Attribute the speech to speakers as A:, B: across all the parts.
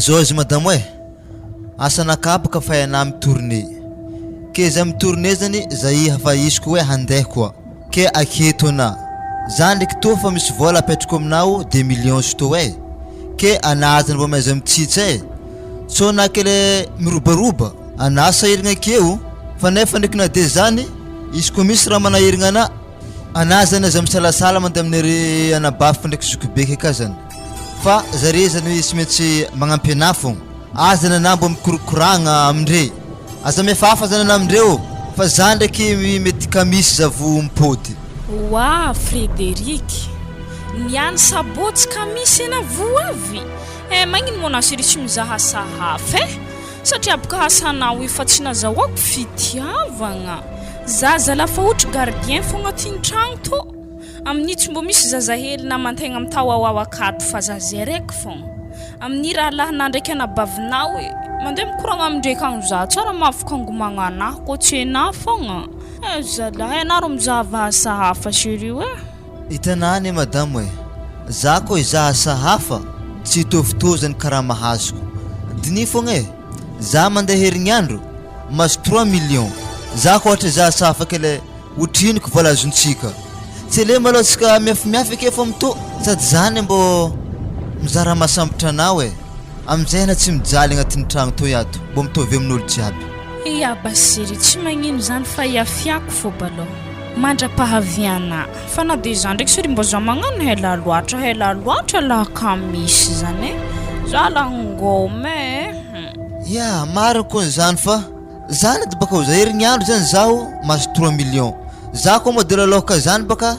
A: Zozy madamo asa nakapaka fa yana amin'ny tournée ke za amin'ny tournée zany zay hafa isiko hoe handeha koa ke aketo na za ndraiky to fa misy vola apetrako aminao 2 millions sto ke anazany mbo maiza mitsitsy so nakele mirobaroba anasa irigna keo fa nefa ndraiky na de zany isiko misy raha manahirigna na anazany za misalasala mandeha amin'ny anabafy ndraiky zokibeka ka zany fa zare zany sy maintsy magnampy ana fogna azana na mbo mikorokoragna amindre aza mefafa zany ana amindreo fa za ndraiky mety kamisy zavo mipody
B: Wa Frédéric niany sabotsy kamisy ena voavy magnino mona siri tsy mizaha sahafa satria boka hasanao efa tsy nazahoako fitiavagna zaza lafa ohatra gardien fogna tin-tragno to amin'ny tsy mbo misy zaza hely na mantegna mitawawawa akato fa zaza raiky fogna amin'ny raha lahana ndraiky anabavinao mandeha mikoragna amindraiky agny za tsara mahafoka anahy ko tsy ena fogna zalahy anaro mizaha sahafa chérie
A: itanany madame za ko izaha sahafa tsy tovitozany karaha mahazoko dini fogna za mandeha herignandro mas 3 millions za ko ohatra izaha sahafa kele utriniko vola azontsika tsy le malotsika miafimiafy ake fo mito sady zany mbo mizara masambatra anao amizay na tsy mijaly agnatin'ny tragno to yato mbo mitovy amin'olo jiaby
B: basiri tsy magnino zany fa iafiako fo balo mandra-pahaviana fa na de zany ndraiky siri mbo za magnano hela loatra la kamisy zany za la ngome
A: ya marina koa zany fa zany de baka za herignandro zany zaho mas 3 millions za ko modèle aloka zany baka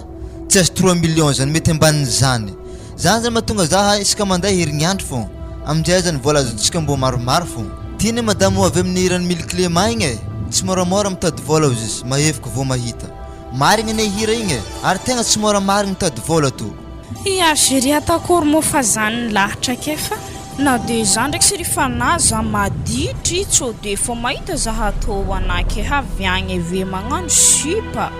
A: tsy azo 3 millions zany mety ambanin zany zany mahatonga za isaka mandeha herignandro fo amizay zany vola azontsika mbo maromaro fo tiany madame avy amin'ny irany mille clé maigny tsy moramora mitady vola izy maheviko vo mahita marigny ne hira igny ary tegna tsy mora marigny mitady vola to
B: ya chérie atakory mo fa zany lahatra kefa na de zany ndraiky siri fa na za maditry tso de fo mahita za atao anake haviagny ve magnano sipa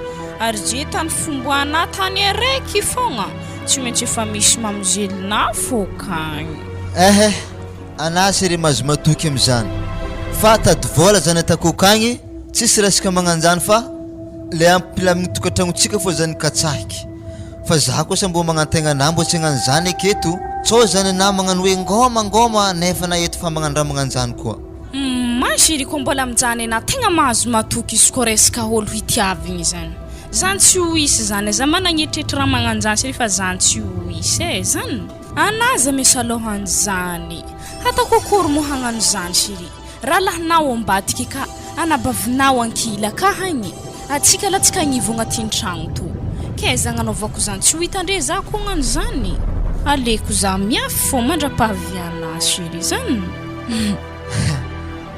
B: ary je tany fomboana tany araiky fogna tsy maintsy efa misy mamozelina fo kagny
A: ana siri mazo matoky amizany fa tady vola zany atako kagny tsisy resaka magnanjany fa le ampilamigny tokantranontsika fo zany katsahiky fa za kosa mbo magnantegna na mbo tsy hagnano zany aketo tso zany na magnano hoe ngoma nefa na eto fa magnano magnanjany koa
B: chérie ko mbola mijany na tegna mahazo matoky izy ko resaka olo hitiavigny zany tsy ho isy zany za managnitritra raha magnanjany chérie fa zany tsy ho isy zany anaza misalohan zany hata kokory mo hagnano zany chérie raha lahinao ambadiky ka anabavinao ankila ka hagny atsika latsika agnivo agnatin'ny tragno to ke za gnanaovako zany tsy ho hitandre za ko hagnano zany aleko za miafy fo mandra-pahaviana chérie zany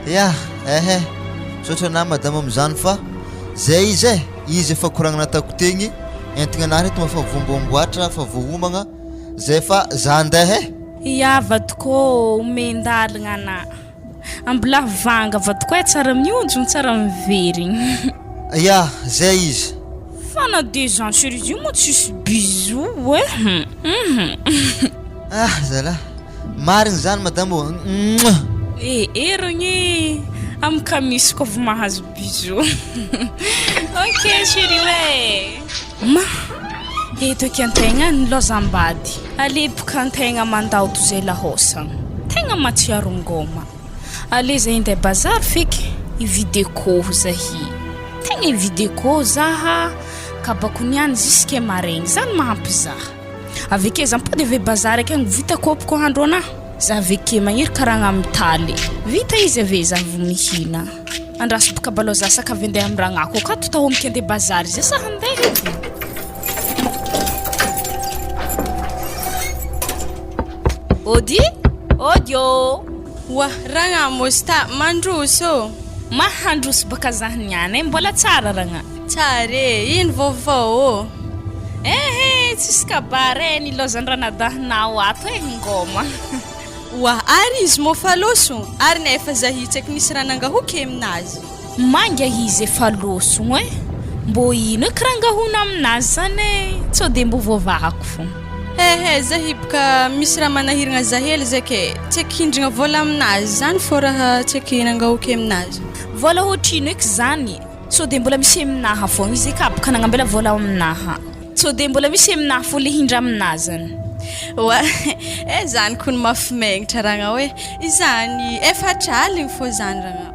A: ya sotra na madame amizany fa zay izy efa koragnana atako tegny entigna anahy reto mafa vombomboatra fa vohomagna zay fa za andeha
B: ya vadiko omendalagna ana ambola vanga vadiko tsara mionjony tsara miverigny
A: ya zay izy
B: fa na de zany chérie io mo tsisy bisou
A: zala marigny zany madame
B: rogny amkamisy ko mahazo bisou ok chérie ma eto kiantegna nilozambady alepoka antegna mandao tozay lahosagna tegna matsiaro ngoma ale zay inday bazar feky ivideko zahi tegna ivideko zaha kabakoniany ziske maregny zany mahampy zaha aveke za mipody ave bazar akagny vita kopoko handro ana za aveke magniry karagna amitaly vita izy ave za vomihina andraso boka balo za saka vendeha amragnako ka totahomika ande bazar izy sa handeha Odio
C: wa ragna mosta mandroso
B: mahandroso baka zaho niany mbola tsara ragna
C: tsare ino vaovao
B: tsisy kabare nilozan-dranadahinao ato ngoma
C: wa ary izy mo faloso ary nefa zahitsaky nisy raha nangahoky aminazy
B: manga izy efa losogno mbo ino kirangahona aminazy zany tso de mbo vovahako fo
C: zahi apaka misy raha manahiragna za hely zay ke tsy haiko hindrigna vola aminazy zany fô raha tsy haiko nangahoaky aminazy.
B: Vola ohatrino eky zany so de mbola misy aminaha fô izy ka apaka nagnambela vola aminaha so de mbola misy aminaha fô le hindra aminazy zany.
C: Wa zany kony mafy magnitra ragna hoe izany efatra aligny fô zany ragna.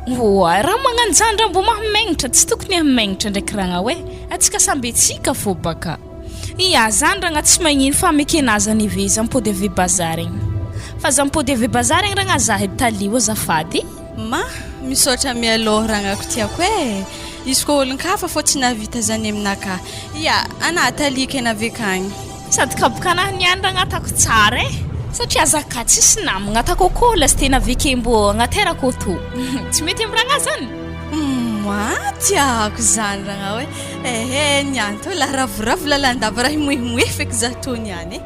B: Raha magnano zany raha mbo mahimagnitra tsy tokony hamagnitra ndraiky ragna hoe atsika samby atsika fô baka. Iya zany ragna tsy magnino fa mekenazy anive za mipody ave bazary igny fa za mipody ave bazary igny ragna za talio azafady.
C: Ma misaotra mialoha ragna ko tiako izy ko olon-kafa fô tsy navita zany aminaka. Ia ana talika nave kagny
B: sady kabokanahy niany ragna atako tsara satria zaka tsisy namagna atako koa la sy tena aveke mbo agnaterako to tsy mety amin'ny ragna zany.
C: Tiako zany ragna hoe niany to la ravoravo lalandava raha himoehimoeh feky za to niany.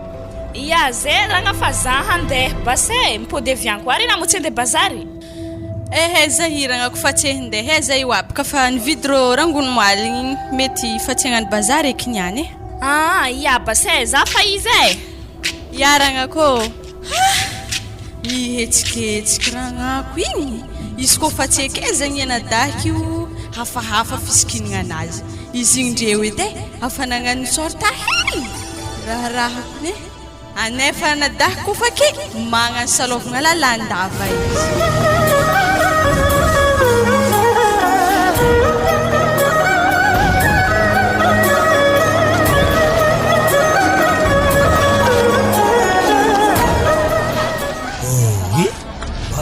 B: Ia zay ragna fa za handeha basy mipody avianko ary na motsy andeha bazary.
C: Zahiragna ko fa tsy handeha zay wapaka fa nividy rô rangony moaligny mety fa tsy hagnano bazary eky niany.
B: Ia basy za fa izy
C: Yaragna ko mihetsiketsiky ragnako igny izy ko fa tsy haiko zagny anadaky io hafahafa fisikinagna anazy izy igny ndreo edy afa nagnano sorta hely raharahako ne anefa nadaky ko fa ke magnano salovagna lalandava izy.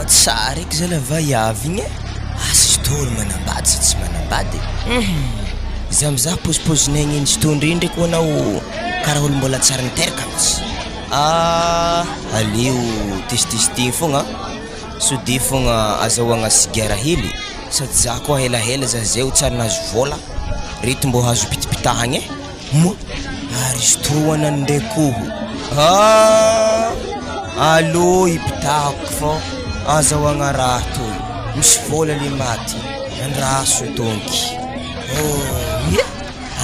D: Tsara eky zala vaiavy igny asa izy tôlo manambady sa tsy manambady izy amizah pozipozinay izy tondry ndraiky hoanao karaha olo mbola tsara niteraka mitsy aleo tesitesiteny fogna sode fogna azahoagna sigara hely sady za koa helahela za zay ho tsara nahazo vola reto mbo hazo pitipitahagny mo ary izy toana ndraikoho allo ipitahako fô azahoagna raha toy misy vola le maty andraso donky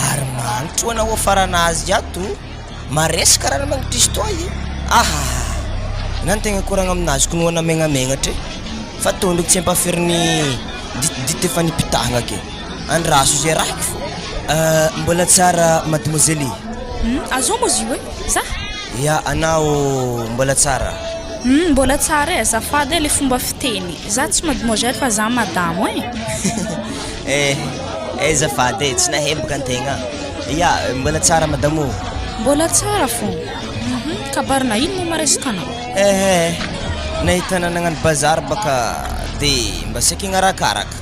D: ary magnitry hoanao afaranazy ato maresaka raha magnitry izy toy nantegna koragna aminazy ko noana megnamegnatra fa to ndraiky tsy ampaferiny dite efa nipitahagna ke andraso zay raiky fô mbola tsara mademoiselle
B: azo mo izy hoe za
D: ya anao mbola tsara
B: mbola tsara azafady le fomba fiteny za tsy mademoiselle fa za madamo
D: azafady tsy nahembaka antegna ya mbola tsara madamo
B: mbola tsara fô kabarina ino mo maresaka anao
D: nahitana nagnano bazary baka de mba saky agnarakaraka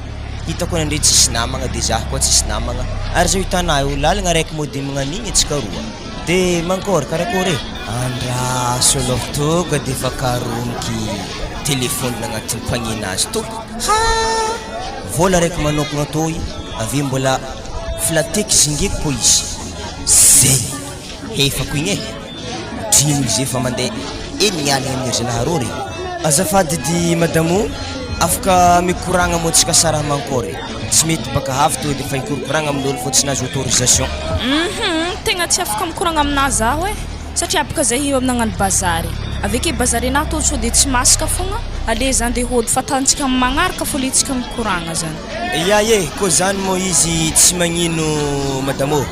D: hitako nandre tsisy namagna de za koa tsisy namagna ary zao hitanay olo lalagna raiky mody magnanigny atsika roa de mankory karakory andraso aloha toga de fa karoniky telefony nagnatin'ny mpagninazy to vola raiky manokagna toy avy mbola flateky zingeky po izy zay hefako igny drino izy efa mandeha eny aligna amin'ny zalaharôry azafady di madamo afaka mikoragna motsika sara mankory tsy mety baka havy to de fa ikorokoragna amin'olo fô tsy nazo autorisation
B: tegna tsy afaka mikoragna aminazy zaho satria apaka zay io amin'nagnano bazary aveke bazary anahy to so de tsy masaka fogna ale zany de hody fatantsika magnaraka fô le tsika mikoragna zany
D: ko zany mo izy tsy magnino madamo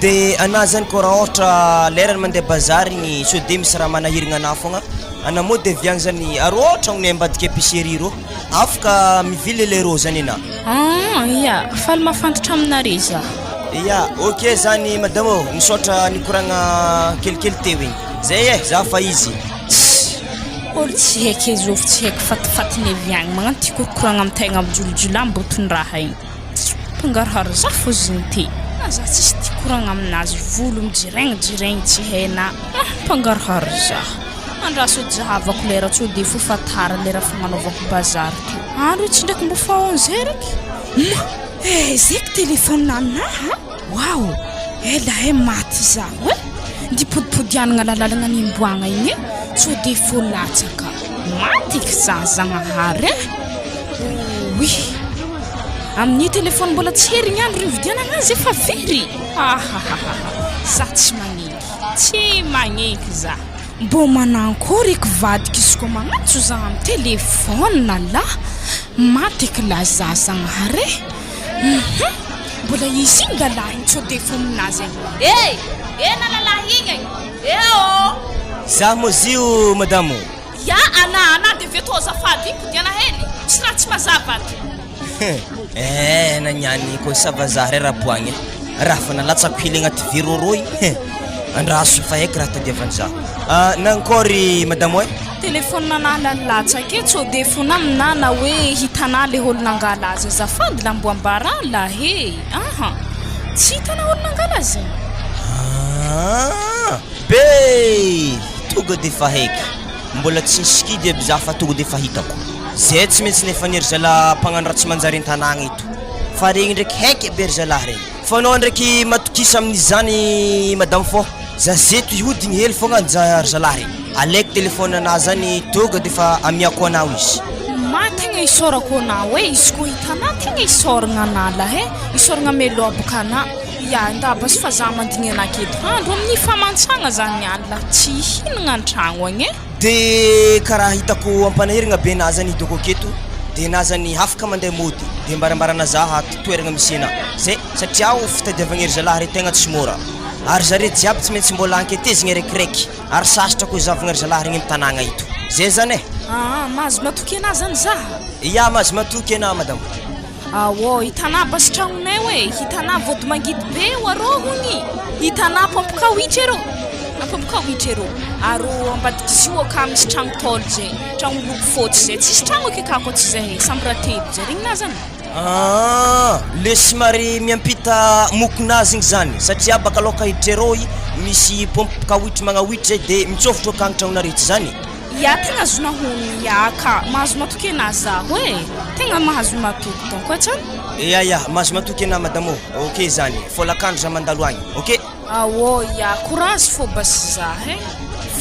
D: de ana zany ko raha ohatra lerany mandeha bazary igny so de misy raha manahirigna ana fogna ana mo de viagny zany ary ohatra gn'ne ambadika épicerie ro afaka mivily le ro zany ana
B: ia faly mafantatra aminare za
D: ok zany madamo misaotra nikoragna kelikely teo igny zay za fa izy
B: olo tsy haiko ezofo tsy haiko fatifatiny aviagny magnano ty korokoragna amintegna mijolojolo ambotony raha igny mpangarahara za fô ziny ty na za tsisy ty koragna aminazy volo mijiregny tsy haina mpangarahara za andraso jahavako lera tsy de fo fatara lera fagnanaovako bazary ty andro tsy ndraiky mbo fa 11 raiky zaiky telefône anaha wow ela maty za ndipodipodianagna lalalagna nimboagna igny so de fo latsaka matiky zagnahary oui amin'ny telefône mbola tsy herigny andro rividianagna azy efa very za tsy magneky za Mbo manankory eky vadika izy koa magnantso za amin'ny telefôna la maty eky laza zagnahary mbola izy igny lalahy igny tsy hodefo aminazy egny ena lalahy igny
D: Za moa zio madamo
B: ya ana de veto azafady diana hely tsy raha tsy mazavady
D: nanyany koa savazary rahapoagny raha fa nalatsako hely agnaty viroroy andraso fa eky raha tadiavan'za nankory madamo
B: telefôna nalalatsaky tsy hodefona amina na hoe hitanà le olo nangala azy azafady la mbo ambara la he tsy hitanà olo nangala azy
D: be tonga de fa heky mbola tsy nisikidy aby za fa tonga de fa hitako zay tsy maintsy nefanery zala mpagnano raha tsy manjary an-tanagna eto fa regny ndraiky heky aby ry zalahy regny fa anao ndraiky matokisa amin'izany madamo fô za zeto ihodigny hely fogna ry zalahy regny alaiky telefôna anazy zany tonga de fa amiako anao izy
B: tegna isorako anao izy koa hitanà tegna isoragna anala isoragna melo aboka anà ya ndabas fa za mandigny anaketo andro amin'ny famantsagna zany ala tsy hinagna an-tragno agny
D: de karaha hitako ampanahiragna be anazy zany hitako aketo de na zany afaka mandeha mody de mbarambarana za toeragna misy anà zay satria fitadiavagna ry zalahy re tegna tsy mora ary zare jiaby tsy maintsy mbola anketezigny araikiraiky ary sasatra koa zavagna ry zalahy regny am'tanagna ito zay zany
B: mahazo matoky anà zany za
D: ya mahazo matoky anà madamo
B: hitanà basy tragnonay hoe hitanà vody mangidy be arôhogny hitanà pompokawitry arô arô ambadiky zio aka misy tragno tôlo zay tragno loko fotsy zay tsisy tragno akekako tsy zay samby raha telo zay regny na zany
D: le somary miampita mokonazy igny zany satria baka loka hiditra arô misy pompokawitry magnawitry zay de mitsofotro akagny tragnonarety zany
B: ya tegna azona hony yaka mahazo matoky anà za hoe tegna mahazo matoky donc atsany
D: ya mahazo matoky anà madamo ok zany folakandro za mandalo agny ok
B: ya courage fô basy za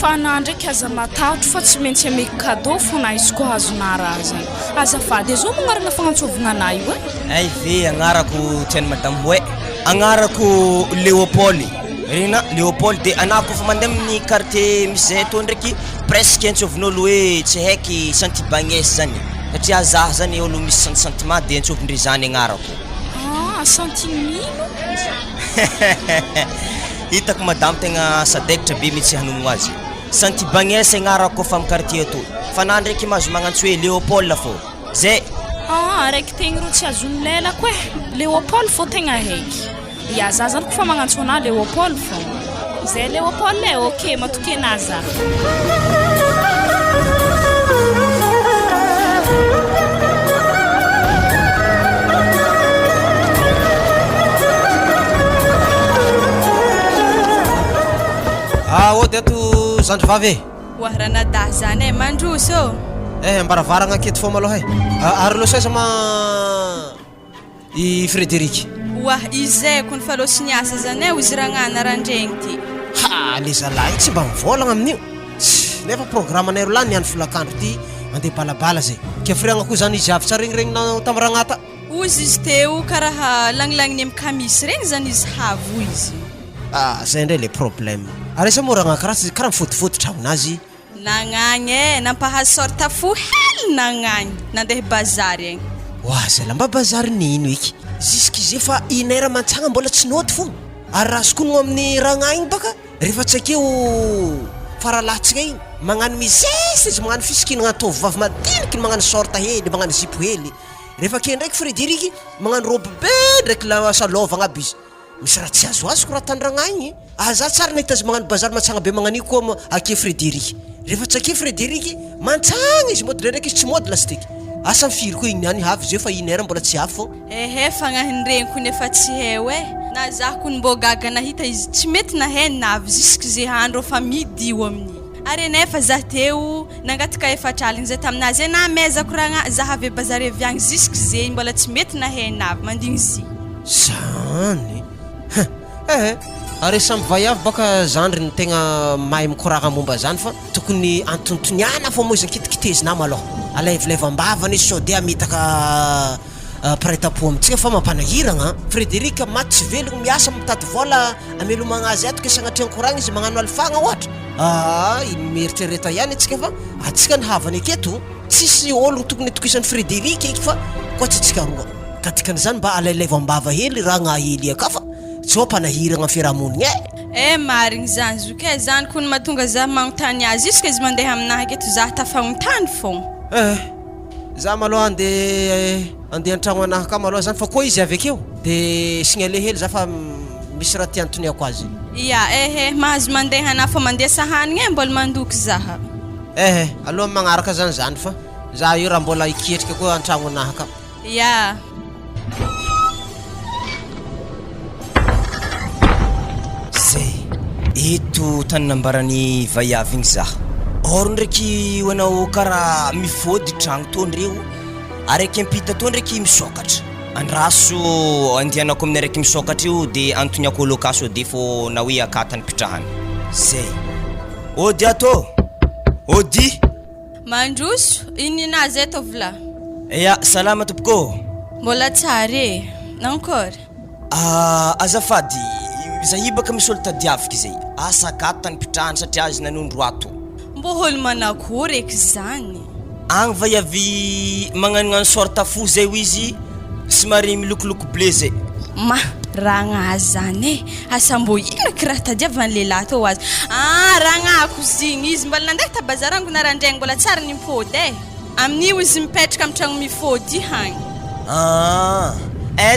B: fa anà ndraiky aza matahotro fa tsy maintsy ameko cadeau fona izy koa hazona raha zany azafady azao magnaragna fagnantsovagna anà io
D: ay ve agnarako tiany madamo hoe agnarako Léopold regna Léopold de anà koa fa mandeha amin'ny quartier misy zay atô ndraiky presque antsovin'olo hoe tsy haiky santibagnes zany satria za zany olo misy sentiment de antsovindre zany agnarako
B: santinino
D: hitako madamo tegna sadaikitra be mitsy hanomagno azy santibagnes agnarako fa amin'ny quartier atô fa anà ndraiky mahazo magnantso hoe Léopold fô zay
B: araiky tegna ro tsy azony lelako Léopold fô tegna haiky ya za zany koa fa magnantso anà Léopold fô zay Léopold ok matoky anà za
E: ody ato zandry vavy
C: Wahranadah zany mandroso
E: ambaravaragna aketo fô malôha ary lo saiza i Frédéric
C: izay kun falosy niasa zany izy ragnana randregny ty
E: le zalahy tsy mba mivolagna amin'io nefa programme anay rola niany folakandro ty mandeha balabala zay ke friagna koa zany izy avy tsara regny na tamaragnata
C: ozy izy teo karaha langlagniny amin'ny kamisy regny zany izy havo izy
E: zay ndray le problème ary sa moragna karaha mifotifototra aminazy
C: nagnagny nampahazo sorta fo hely nagnagny nandeha bazary egny
E: zay lamba bazary nino iky zisk'ize fa inera mantsagna mbola tsy noty fo ary raha sokonogno amin'ny ragnagny baka rehefa tsy akeo faralatsika igny magnano mizesy izy magnano fisikinagna tovovavy madiniky magnano sorta hely magnano zipo hely rehefa ke ndraiky Frédéric magnano robe be ndraiky salovagna aby izy misy raha tsy azoazoko raha tandragnagny za tsara nahita azy magnano bazary mantsagna be magnano io koa ake Frédéric rehefa tsy ake Frédéric mantsagna izy mody ndraiky izy tsy mody lastiky asa mifiry koa igny niany havy zay fa inera mbola tsy havy fô
C: fagnahinregny nefa tsy heo na zah kun mbo gaga nahita izy tsy mety nahay navy jusque ze handro fa midio amin'igny ary nefa zah teo nangataka efatraligny zay taminazy na mezako raha zah avy bazary aviagny jusque ze mbola tsy mety nahay navy mandigny zy
E: zany ary samby vaiavy baka zandry ny tegna mahay mikoragna momba zany fa tokony antontoniana fô moa izy ankitikitézina malôha alevleva ambavany izy sao de amitaka Paretam-po amintsika fa mampanahiragna Frédéric maty tsy velogno miasa mitady vola amelomagna azy ato ke sagnatria koragna izy magnano alifagna ohatra mieritreretra ihany atsika fa atsika ny havany aketo tsisy ôlogno tokony atokisan'ny Frédéric eky fa koa tsitsika roa ka tikan'izany mba alailaivambava hely raha gnahely aka fa tsy ho mpanahiragna fiarahamonigny
C: marigny zany zoke zany kony mahatonga za magnontany azy izy ka izy mandeha aminahy aketo za tafahontany fogna
E: za maloha andeha an-tragno anahy ka maloha zany fa koa izy avy akeo de signale hely za fa misy raha tiantoniako azy
C: mahazo mandeha anahy fa mandeha sahanigny mbola mandoky zaha
E: aloha magnaraka zany fa za io raha mbola iketrika koa an-tragno anahy ka
D: Ito tany nambarany vaiavy igny za or ndraiky hoanao karaha mifody tragno to ndreo araiky ampita to ndraiky misokatra andraso andianako amin'ny araiky misokatra io de antoniako olokaso de fo na hoe akatany pitrahany zay ody ato ody
C: mandroso ininazy eto vla
D: salama tompoko
C: mbola tsara nankôry
D: azafady zahibaka misy olo tadiavika zay asa akatany pitrahany satria azy nanondro ato
C: mbo holo manakory eky zany
D: agny vaiavy magnanognano sorta fo zay ho izy somary milokoloko bleu zay
C: ragnazy zany asa mbo ino ky raha tadiavany lehilahy tô azy ragnako zigny izy mbola nandeha tabazarango narandraigny mbola tsara nimpody amin'io izy mipetraka amin'ny tragno mifody hagny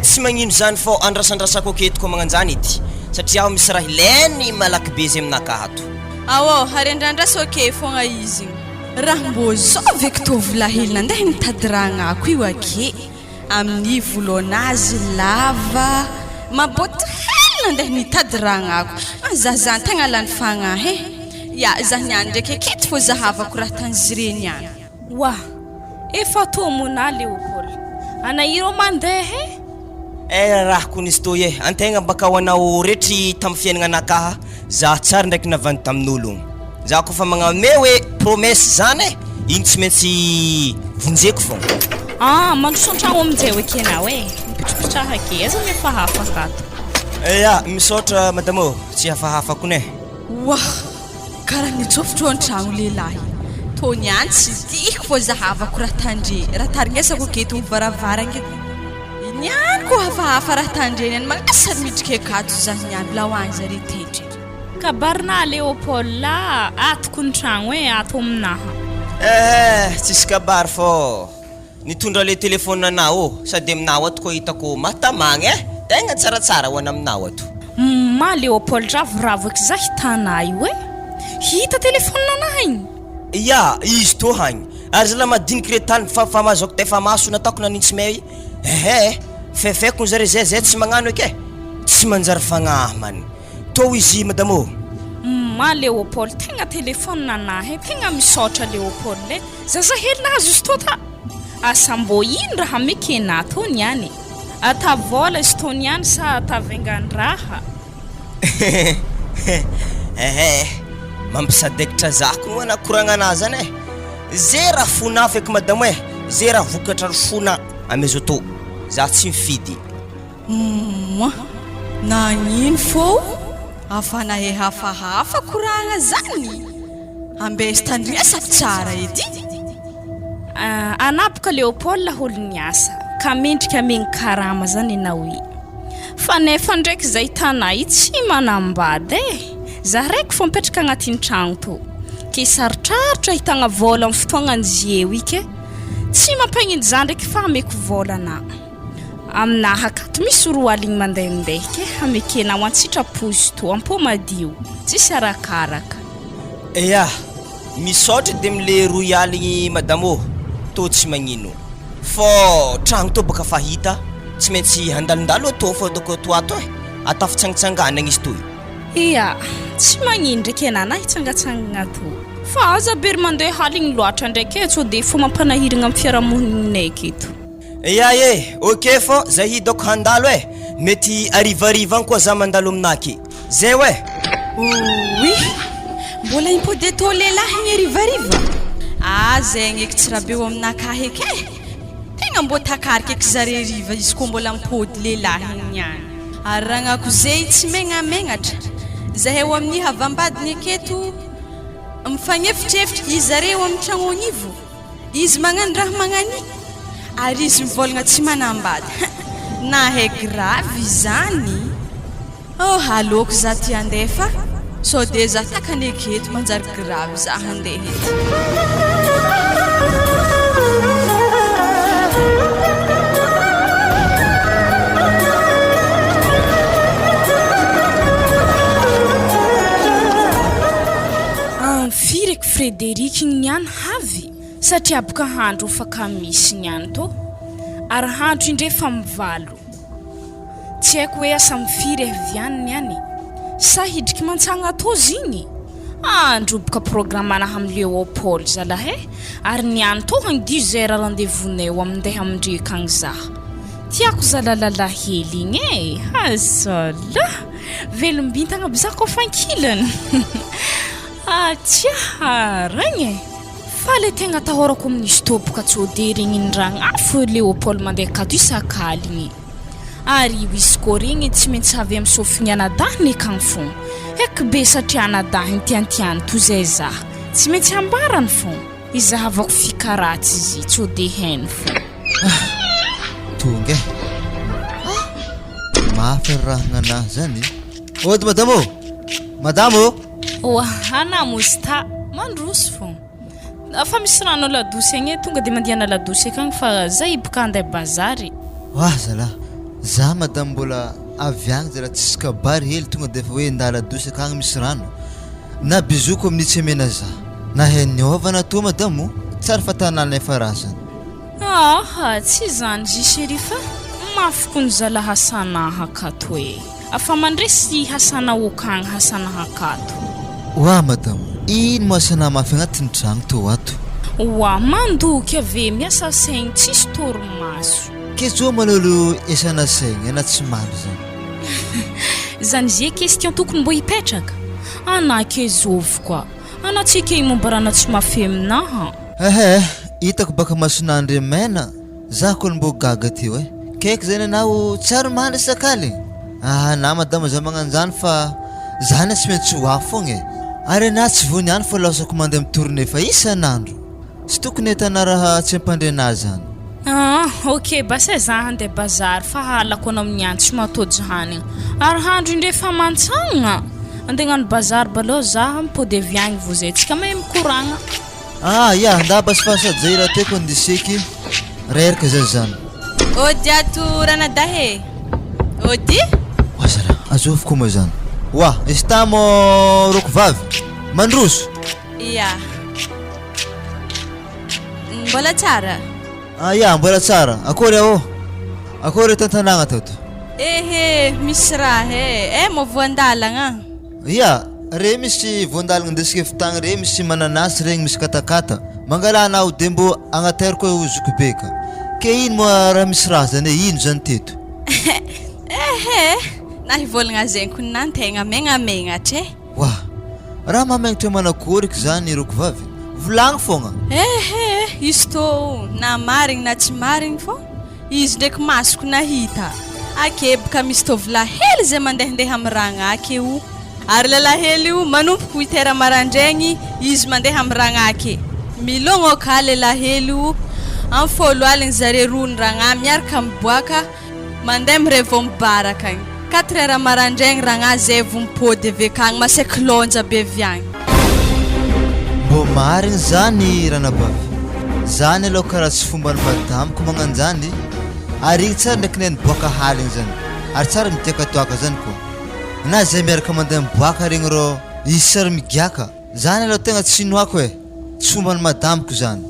D: tsy magnino zany fô andrasandrasako aketo koa magnanjany edy satria aho misy raha ilainy malaky be zay aminakahy ato
C: ary andrandrasa fogna izy raha mbo zao veky tovolahy hely nandeha nitady ragnako io ake amin'ny volonazy lava maboty hely nandeha nitady ragnako zah zany tegna lany fagnahy zah niany ndraiky aketo fô zahavako raha tany reny any
B: efa to Oumoaaah Léopold anahiro mandeha
D: raha konisy to antegna baka hoanao retry tamin'ny fiainagna anakaha za tsara ndraiky navandy tamin'olo za koa fa magname hoe promesse zany iny tsy maintsy vonjeko fogna
B: mandroson-tragno aminjay oeke anao mipitripitraha ake aza mifahafaka ato
D: misaotra madamo tsy hafahafako ne
C: karaha nitsofotro an-tragno lehilahy to niany tsy tiako fô zahavako raha tandre raha taringesako aketo mivaravarangy niany ko hafahafa raha tandreny any magnasary midriky akato zany niany lahoany zare tetry
B: kabarina Léopold atoko ny tragno ato aminaha
D: tsisy kabary fô nitondra le telefône anao sady aminao ato koa hitako matamagny tegna tsaratsara hoana aminao ato
B: Léopold ravoravo eky za hitanay io hita telefône anahy igny
D: izy to hagny ary zala madiniky re tany famazoko tefa maso nataoko nanintsy may fefeko zare zay tsy magnano eke tsy manjary fagnahy man to izy madamo
B: Léopold tegna telefône anahy tegna misaotra Léopold zaza hely nazy izy to ta asa mbo ino raha mekena to niany atavola izy to niany sa atavengan-draha
D: mampisadekitra zako no anakoragna anazy zany zay raha fona feky madamo zay raha vokatra fona amezo to za tsy mifidy
C: nagnino fô afanahe hafahafa koragna zany ambesy tandriasa tsara edy
B: anapoka Léopold holo niasa ka mendrika amegny karama zany anao fa nefa ndraiky zay tanay tsy manambady za raiky fô mipetraka agnatin'ny tragno to ke sarotrarotra hitagna vola amin'ny fotoagnany zyeo ike tsy mampiagniny za ndraiky fa ameko volana aminahy akato misy roa aligny mandehandeha ke amekenao antsitraposy to ampo madio tsisy arakaraka
D: misaotra de mile roy aligny madamo to tsy magnino fô tragno to baka fahita tsy maintsy handalondalo to fô doko to ato atafitsangitsanganagna izy toy
B: tsy magnino ndraiky ananahy hitsangatsangagna to fa aza bery mandeha haligny loatra ndraiky tsy de fô mampanahiragna amin'ny fiarahamoninay aketo
D: ok fô zay hidoko handalo mety arivariva koa za mandalo aminaky zay
C: mbola impody to lehilahy igny arivariva zegny eky tsy raha be aminakahy eky tegna mbo takarika eky zare riva izy koa mbola mipody lehilahy igny niany ary ragnako zay tsy megnamegnatra zahay eo amin'ny havambadiny aketo mifagnefitrefitra izy zareo amin'ny tragno agnivo izy magnano raha magnani ary izy mivolagna tsy manambady nahay gravy zany aloko za ty andefa so de za takany aketo manjary gravy za handeha eto
B: Fireky Frederic niany havy satria boka handro faka misy niany to ary handro indre fa mivalo tsy haiko hoe asa mifiry viany niany sa hidriky mantsagna to zigny andro boka programmana ham Léopold zalahe ary niany to hang 10 heures rendez-vous-nay amindeha amindreka agny zaha tiako zalalala hely igny hasala velombintagna bizako fankilany tia haragny fa le tegna tahorako amin'izy to boka tsy oderegny ndragna afo Léopold mandeha kato isakaligny ary izy ko regny tsy maintsy avy amin'ny sofigny anadahiny akagny fô ek be satria anadahiny tiantiany to zay zaha tsy maintsy ambarany fô izahavako fikaratsy izy tsy odehany fô
A: tonga mafy raha gnanahy zany ody madamo
B: ana mosta mandroso fô fa misy rano ladosy agny tonga de mandiana ladosy akagny fa zay boka andeha bazary
A: zala za madame mbola avy agny zala tsisy kabary hely tonga de fa hoe ndala ladosy akagny misy rano na bizoko amin'ny tsy mena za na heniovana to madamo tsara fa tanana efa rasany
B: tsy zany zy chéri fa mafiko ny zala hasana hakato hoe afa mandresy hasana okagny hasana hakato
A: madamo ino masana mafy agnatin'ny tragno to ato
B: mandoky ave miasa saigny tsisy torimaso
A: ke zo malolo esana saigny ana tsy maro zany
B: zany zay question tokony mbo hipetraka anake zovy koa anatsika imombarana tsy mafy aminaha
A: hitako baka masonandre mena za koa mbo gaga teo kaiky zany anao tsara mandry sakaly na madamo za magnano zany fa zany tsy maintsy hoa fogna ary na tsy vony any fa lasako mandeha mitourné fa isanandro tsy tokony etana raha tsy ampandre anazy zany
B: ok basa za handeha bazary fa halako anao amin'ny any tsy matody hanigna ary handro indre fa mantsagna andeha gnano bazary baloha za mipody avy agny vo zay tsika mahay mikoragna
A: nda basy fasady zay raha teko andiseky reraka zay zany
C: ody ato ranadahe ody
A: zala azovy koa moa zany izy tamo roko vavy mandroso
C: mbola tsara
A: mbola tsara akory tantanagna tato
C: misy raha mo voandalagna
A: re misy voandalagna ndesika fitagna re misy mananasy regny misy katakata mangalanao de mbo agnateriko ozoko beka ke ino moa raha misy raha zany ino zany teto
C: na hivolagna zegny ko nantegna megnamegnatra
A: raha mamegnatra manakoriky zany roko vavy volagny fogna
C: izy to na marigny na tsy marigny fô izy ndraiky masoko nahita akeboka misy tovolahy zay mandehandeha amin'ny ragnaky io ary lalahely io manompoko 8 heures marandraigny izy mandeha amin'ny ragnaky milogno ka lalahely io amin'ny folo aligny zare roa ny ragna miaraka miboaka mandeha mirevô mibaraka agny 4 heures marandraigny ragna zay vo mipody avy akagny masaiky lonja be avy agny
A: mbo marigny zany ranabavy zany aloha karaha tsy fombany madamiko magnano zany ary igny tsara ndraiky neny boaka haligny zany ary tsara midiaka toaka zany koa na zay miaraka mandeha miboaka regny ro izy tsara migiaka zany aloha tegna tsy nohako tsy fombany madamiko zany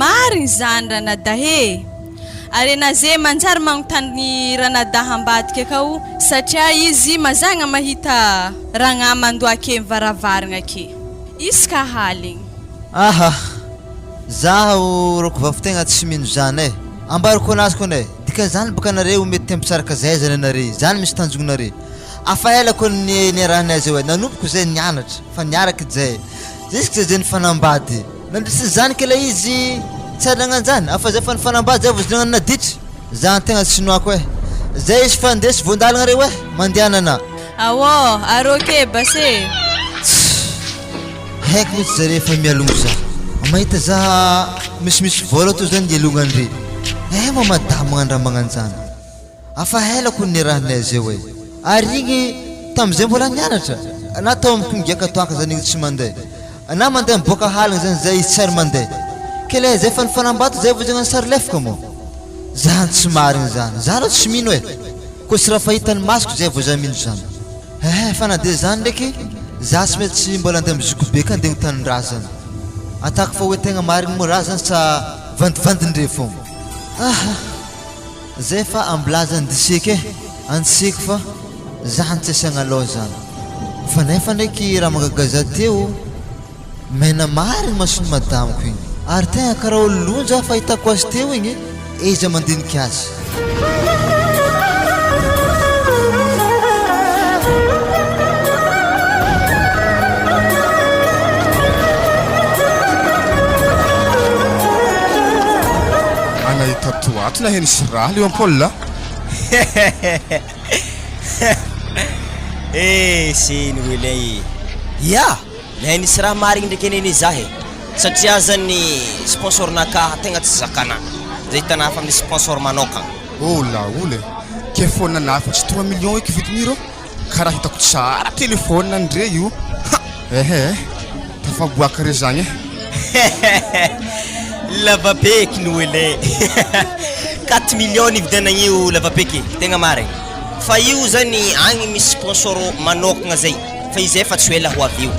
C: marigny zany ranadahe ary na zay manjary magnontany ranadaha ambadika akao satria izy mazagna mahita ragna mandoake mivaravaragna ake izy ka haligny
A: zaho roko vavy tegna tsy mino zany ambariko anazy koa dika zany baka nareo mety tempisaraka zay zany anare zany misy tanjognanare afa ela koa ny rahanay zay nanomboko zay nianatra fa niaraky zay jusque zay nifanambady nandrisy zany kela izy Tsara nanjany afa zay fanambady zay vozina naditra za tegna sinoako e zay izy fandesy voandalagna reo e mandianana
C: Awo, aroke base.
A: haiko mitsy zare efa mialogno za mahita za misy vola to zany dialognandre mamadamo magnandraha magnanjany afa helako ny rahanay zay hoe ary igny tam'izay mbola nianatra na tao amiko migaka toaka zany igny tsy mandeha na mandeha miboaka halagna zany zay izy tsary mandeha ke le zay fanambato zay vozagna ny sary lefaka mo zany tsy marigny zany za aloha tsy mino e ko sy raha fahitany masoko zay vao za mino zany fa na de zany ndraiky za tsy mety mbola andeha mizoko be ka andeha hotanin-draha zany atako fa hoe tegna marigny mo raha zany sa vandivandindre fogna zay fa ambilazany diseka e antsika fa zany tsy asiagna aloha zany fa nefa ndraiky raha magagaza teo mena marigny masony madamiko igny ary tegna karaha olonja fahitako azy teo igny izy mandinika azy
F: anahita toaty na henisy raha leo ampôla
D: siny oele ya la nisy raha marigny ndraiky eneny zahe satria zany sponsornaka tegna tsy zakana zay hitanao fa amin'ny sponsor manokagna
F: laole ke fona nafa tsy 3 millions eky vidiniro karaha hitako tsara telefône andre io tafaboaka re zagny
D: lavapeky noele 4 millions nividianagna io lavapeky tegna marigny fa io zany agny misy sponsor manokagna zay fa izay fa tsy ela ho avy io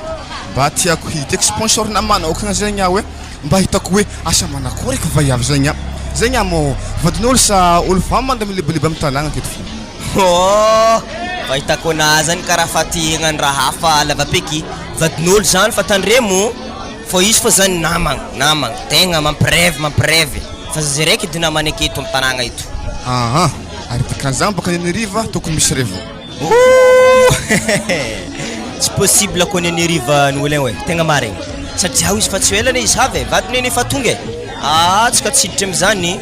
F: mba tiako hitaky sponsor na manokagna zagny aho e mba hitako hoe asa manakory eky vaiavy zagny a zagny amo vadin'olo sa olo fa manda milebelebe amin'ny tanàgna teto
D: fa hitako na zany karaha fatihagnany raha hafa lavapeky vadin'olo zany fa tandremo fa izy fa zany namagna tegna mampirevy fa zay raiky edy namany aketo amin'ny tanàgna ito
F: ary dikan'izany baka neniriva tokony misy revo
D: tsy possible koa neniriva ny olagna hoe tegna marigny satria izy fa tsy elana izy havy vadiny efa tonga tsika tsiditra am'izany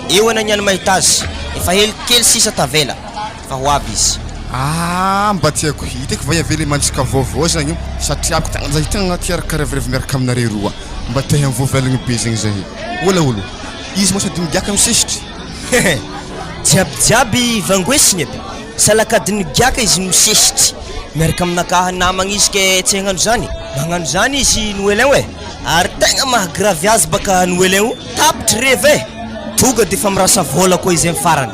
D: eo ananiany mahita azy efa helikely sisa tavela fa ho avy izy
F: mba tiako hitaky vaiavely mantsika vaovao zagny io satria ako tegna zahy tegna tiaraka revirevy miaraka aminare roa mba te amvovelagny be zagny zahy olo izy mo sady migiaka misesitry
D: jiabijiaby vangoesiny aby salakadiny giaka izy misesitry miaraka aminakaha namagna izy ke tsy hagnano zany magnano zany izy noelin hoe ary tegna mahagravy azy baka noelin tapitry revy tonga de fa mirasa vola koa izy amin'ny farany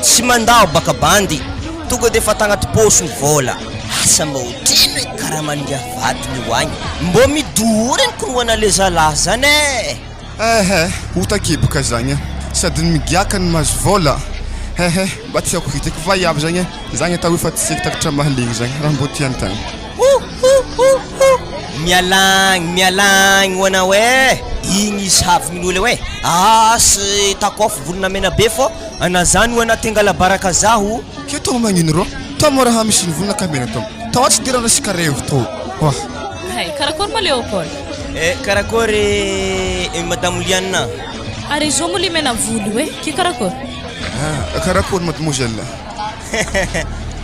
D: tsy mandao baka bandy tonga de fa tagnaty posy ny vola asa mahotrino e karaha manonga vadiny hoagny mbô midorany konoana le zalahy zany
F: hotakebaka zagny sady migiaka ny mahazo vola mba tiako hitaky vaiavy zagny zagny atao hoe fa tseky takatra mahalegny zagny raha mbô tiantagny
D: mialagny hoana hoe igny izy havy min'olo hoe sy takofo volona mena be fô ana zany hoana tengala baraka zaho
F: ke tao magnino ro tao mo raha misy ny volona kamena tao tsy dirana sikarevo tao
B: karakory ma Léopold
D: karakory madame Liana
B: ary izo mo limena volo hoe ke karakory
F: karakory mademoiselle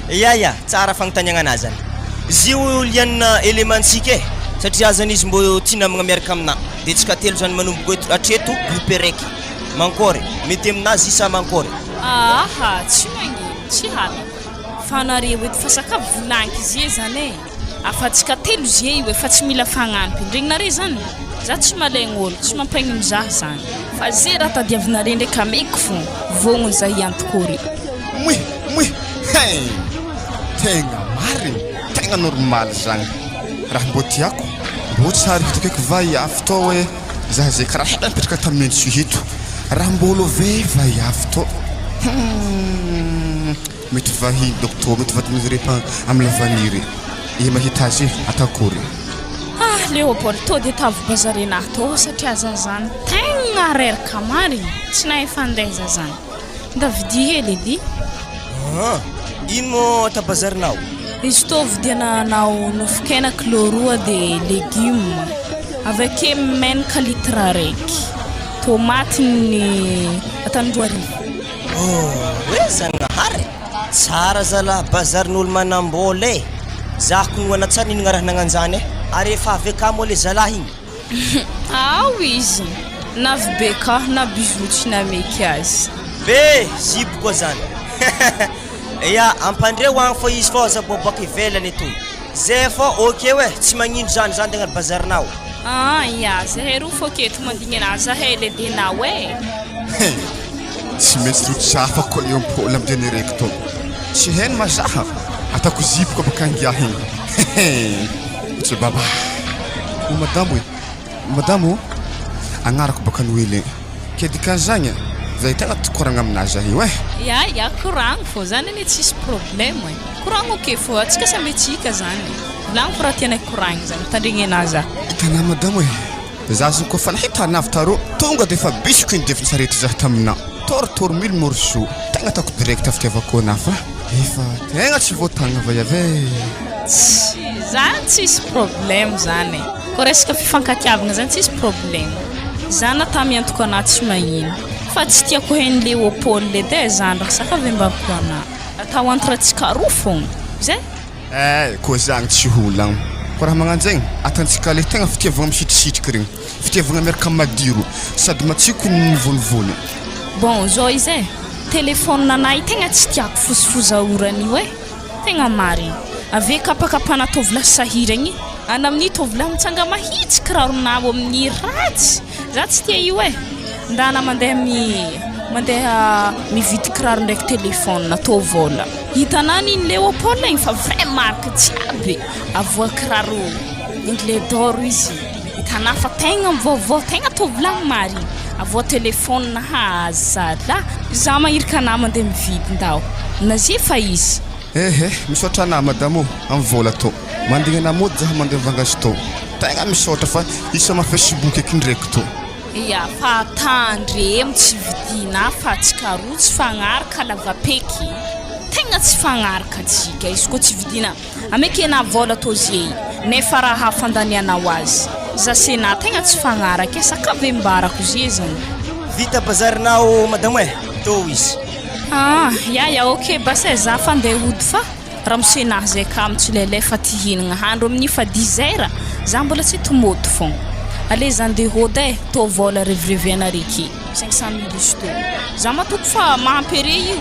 D: ya tsara fagnotaniagna anazy zany zio Liana elementsika satria zany izy mbô tia namagna miaraka amina de tsika telo zany manomboka atreto groupe raiky mankory mety aminazy isa mankory
B: tsy magnino tsy halako fa nareo edy fa sakafo volanky izy zany afatsika telo zay io fa tsy mila fagnampy ndregnare zany za tsy malegny olo tsy mampaigny mizaha zany fa zay raha tadiavinare ndraiky ameko fô vognony za hiantikory
F: tegna marigny tegna normal zagny raha mbô tiako mbô tsary hitako eky vaiavy tao hoe za zay karaha hela mipetraka tamin'ny tsy hito raha mbôlo ve vaiavy tao mety vahiny docteur mety vadinirepa amin'ny lavaniry mahita azy atakory
B: Léopold to de tavy bazarenahy to satria za zany tegna reraka marigny tsy nahay fandaiza zany nda vidi hely edy
D: ino mo tabazarinao
B: izy to vidiananao nofokena kilo 2 de légume avake menaka litra raiky tomaty ny Antananarivo.
D: Hoe Zagnahary tsara zala bazarin'olo manambola e. Zahako no anatsara ninona raha nagnanjany e. Ary efa avy ka mo le zalahy igny.
B: Ao izy navy be ka na bijoux na meky azy.
D: Be zipo koa zany. Ya ampandreo agny fo izy fô za bobaka ivelany etoy. Zay fô ok we tsy magnindro zany tegna bazarinao.
B: Ya zahay roa fô keto mandigna zahay le denao e.
F: Tsy maintsy lotsafa koa eo ampola amideny raiky to. Tsy hainy mazaha atako zipoka baka angiahy igny. Tsy baba. Madamo agnarako baka noely ke dikan'izagny zay tegna tokoragna aminazy io e.
B: Ya koragno fô zany ane tsisy problème e. Koragno ok fô atsika samby tsika zany. Volagno fô raha tianay koragno zany tandrigny anazy.
F: Hitanao madamo e. Za zany koa fa nahita anavy tarô tonga de fa bisiko iny deviny sarety za tamina. Tortor mille morceaux. Tegna tako direct fitiavako anafa. Efa tegna tsy voatagna vayave.
B: Zany tsisy problème zany e. Ko resaka fifankatiavagna zany tsisy problème. Zany ata miantoko anahy tsy magnino. Fa tsy tiako hen'le opôly le de zany raha sakavembako anahy. Atao antratsika roa fogna. Zay?
F: Koa zagny tsy olagna. Ko raha magnanjegny atantsika le tegna fitiavagna misitrisitriky regny. Fitiavagna miaraka madiro sady matsiko nivonivony.
B: Bon, zao izy e. Telefôny nanahy tegna tsy tiako fozifozaorany io e. Tegna marigny. Ave kapakapana tovolahy sahira igny. Ana amin'ny tovolahy mitsanga mahitsy kiraronao amin'ny ratsy. Za tsy tia io e. Ndana mandeha mividy kiraro ndraiky telefôny natao vola. Hitanao iny Léopold igny fa vrai marque jiaby. Avoa kiraro anglais d'or izy. Hitanao fa tegna mivôvô, tegna tovolahy marigny. Avoa telefôny na zala. Za mahirika anahy mandeha mividy ndao. Nazefa izy.
F: Misaotra anahy madamo amin'ny vola to. Mandigna mody zaho mandeha vangazy to. Tegna misaotra fa isa ma Facebook eky ndraiky to.
B: Ya fa tandremo tsy vidina fa tsika roa tsy fagnaraka lavapeky. Tegna tsy fagnaraka tsika izy koa tsy vidina. Ameky na vola to zay. Nefa raha hafandanianao azy. Za sena tegna tsy fagnaraka sakavembarako zay zany.
D: Vita bazarinao madamo e. To izy.
B: Ya ok basa za fandeha hody fa raha misenahy zay kam tsy lele fa tihinagna handro amin'ny fa 10 heures za mbola tsy tomoto fogna. Ale zany de hody e to vola revrevena reky 500 000 izy to. Za matoko fa mahampere io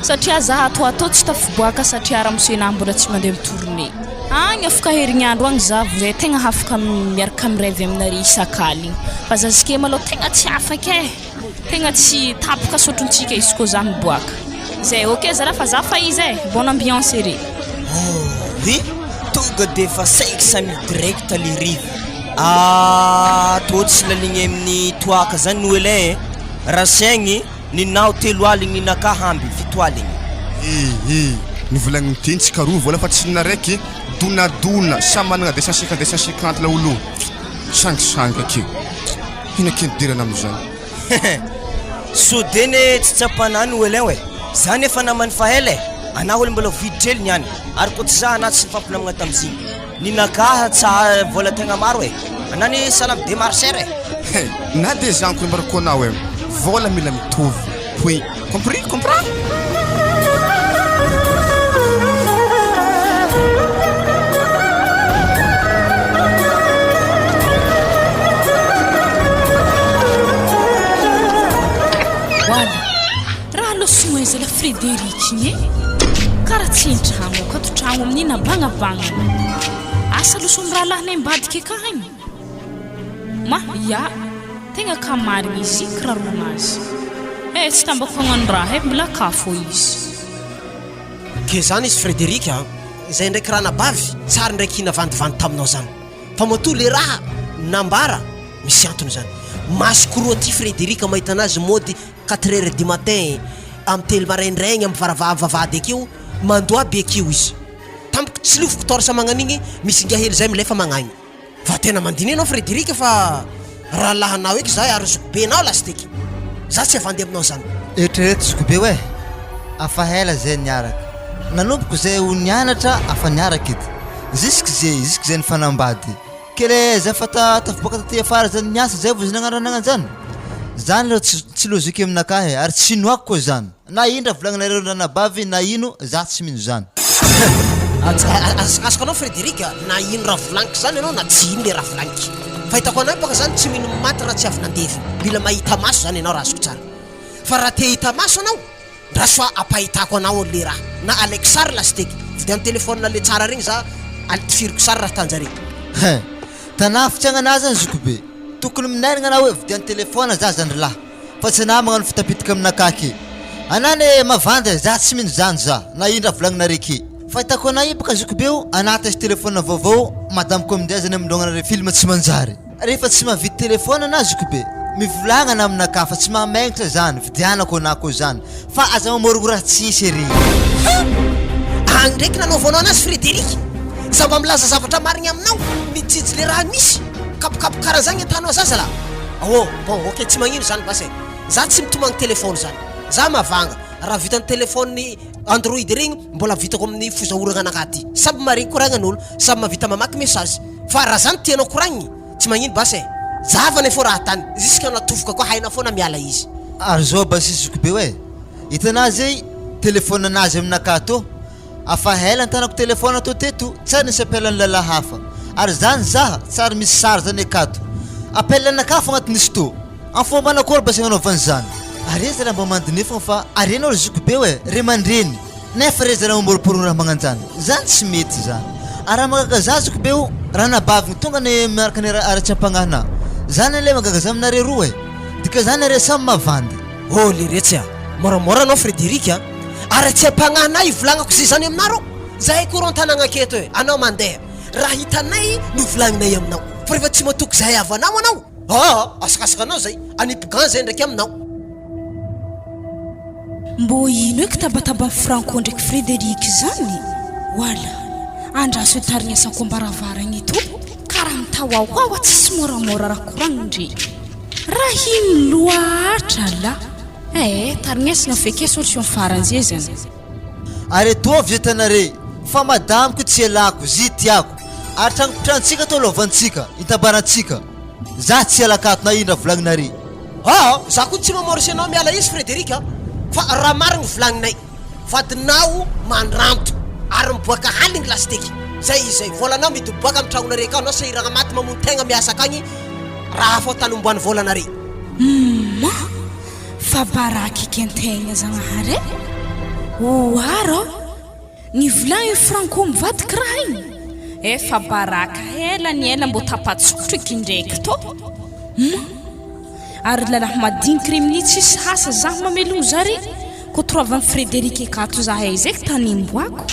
B: satria za atao tsy tafiboaka satria raha misenahy mbola tsy mandeha mitourné. Agny afaka herignandro agny za vao tegna afaka miaraka mirevy aminare isakaly. Fa za zike malo tegna tsy afaka e. Tegna tsy tapaka sotrontsika izy koa za miboaka. Zay ok zara fa za fa izy e. Bonne ambiance ere.
D: Oui, tonga de fa 500 000 direct le rive. To tsy laligny amin'ny toaka zany noely e. Raha saigny ninao 3 aligny ninaka hamby 7 aligny.
F: Nivolagny teny tsika roa vola fa tsy naraiky donadona samy managna 250 la olo. Sangisangy ake. Hina kendirana am'izany.
D: Sodene tsy tsapanany noely we. Zany efa namany fahele. Ana olo mbola vidrely niany. Ary ko tsy za anaty sy fampilamagna tamiziny. Ninaka tsa vola tegna maro e. Anani salam de marcher e.
F: Na de zanko mbarako anao e. Vola mila mitovy. Point. Comprends?
B: Raha losoeza la Frédéric nye. Karaha tsy tragno kato tragno amin'ny nabagnabagna. Asa losom raha lahnay mbadika ka igny. Ya tegna ka marigny izy kiraronazy. Tsy tambako hagnano raha mbola kafo izy.
E: Ke zany izy Frédéric zay ndraiky raha nabavy tsara ndraiky hina vandivandy taminao zany. Fa moto le raha nambara misy antony zany. Masoko roa ty Frédéric mahita anazy mody 4 heures du matin amin'ny telo maraindraigny amin'ny varavavavady akeo mandoa be akeo izy. Tampoko tsy lofoko torsa magnan'igny misy inga hely zay milefa magnagny. Fa tena mandinianao Frédéric fa raha lahanao eky zay ary zokobenao lasteky. Za tsy avandy aminao zany.
A: Eritrereto zokobe we. Afa hela zay niaraka. Nanomboko zay ho nianatra afa niaraka edy. Zisk zay nifanambady. Kele zay fa tafiboaka taty afara zany niasa zay vao zay nagnano zany. zany lo tsy lozika aminakahy ary tsy noako koa zany na indra volagnanareo ranabavy na ino za tsy mino zany
E: asaka anao Frédéric na ino raha volagniko zany anao na tsy ino le raha volagniko fa hitako anay baka zany tsy mino maty raha tsy avy nandevy mila mahita maso zany anao raha azoko tsara fa raha te hita maso anao ndra soa apahitako anao le raha na aleko sary lasteky vidy amin'ny telefôna le tsara regny za altifiriko sary raha tanjare
A: tanafitsy agnanazy any zokobe tokony minairagna anao hoe vidy amin'ny telefôna za zany lahy fa tsy na magnano fitapitika aminakaky anane mavandy za tsy mino zany za na indra volagninareke fa hitako anay baka zokobeo anaty azy telefôna vaovao madame comdezany amindrognanare film tsy manjary rehefa tsy mavidy telefôna na zokobe mivolagnana aminaka fa tsy mahamegnatra zany vidianako anako zany fa aza mamorogno raha tsisy ery
E: agny ndraiky nanaovanao anazy Frédéric za mba milaza zavatra marigny aminao mijijy le raha misy kapokapo karaha zany atanao zaza la bon ok tsy magnino zany basy za tsy mitomagny telefôny zany za mavanga raha vitan'ny telefôny Android regny mbola vitako amin'ny fozahoragna anakaty samby marigny koragnagn'olo samby mavita mamaky message fa raha zany tianao koragny tsy magnino basy zavany fô raha tany jusqu'à natofoka koa haina foana miala izy
A: ary zao basy zokobe hoe hitanazy telefôna anazy aminaka tô afa hela antanako telefôna tô teto tsary nisy apelany lala hafa ary zany zaha tsary misy sary zany akato apelanaka fa agnatin'izy tô amin'ny fomba anakory basy agnanovany zany ary izy raha mba mandinefana fa ary anao zokobe hoe re mandreny nefa re zany mamoroporogno raha magnanjany zany tsy mety zany ary raha magaga za zokobe raha nabavigny tonga ny miaraka ny ara-tsampagnana zany le magaga za aminare roa dika zany are samy mavandy
E: le retsy moramora anao Frédéric ara-tsampagnana ivolagnako zay zany aminareo zahay courant tanagna aketo anao mandeha raha hitanay no volagninay aminao fa rehefa tsy matoky zahay avanao anao asakasaka anao zay anipigan zay ndraiky aminao
B: mbo ino eky tabataba Franco ndraiky Frédéric zany wala andraso tarignesako ambaravaragny ito karaha mitawawawa tsisy moramora raha koragnindre raha ino loatra la tarignesana feke solution farany zay zany
A: ary tovy zay tanare fa madamiko tsy alako zy tiako ary tranopitransika to lovantsika itabarantsika za tsy alakato na indra volagninare
E: za koa tsy mamorsy anao miala izy Frédéric fa raha marigny volagninay vadinao mandranto ary miboaka haligny lasteky zay izay volanao midoboaka amin'ny tragnonare ka anao sahiragna maty mamono tegna miasa akagny raha fao tanomboany volanare
B: fa baraky kentegna zagnahare oaro ny volagny Franco mivadiky raha igny fa baraka hela ny ela mbo tapatsokotro eky ndraiky to ary lalahy madiniky remini tsisy hasa zaho mamelogno zare ko troavany Frédéric ekato zahay izy eky tanimboako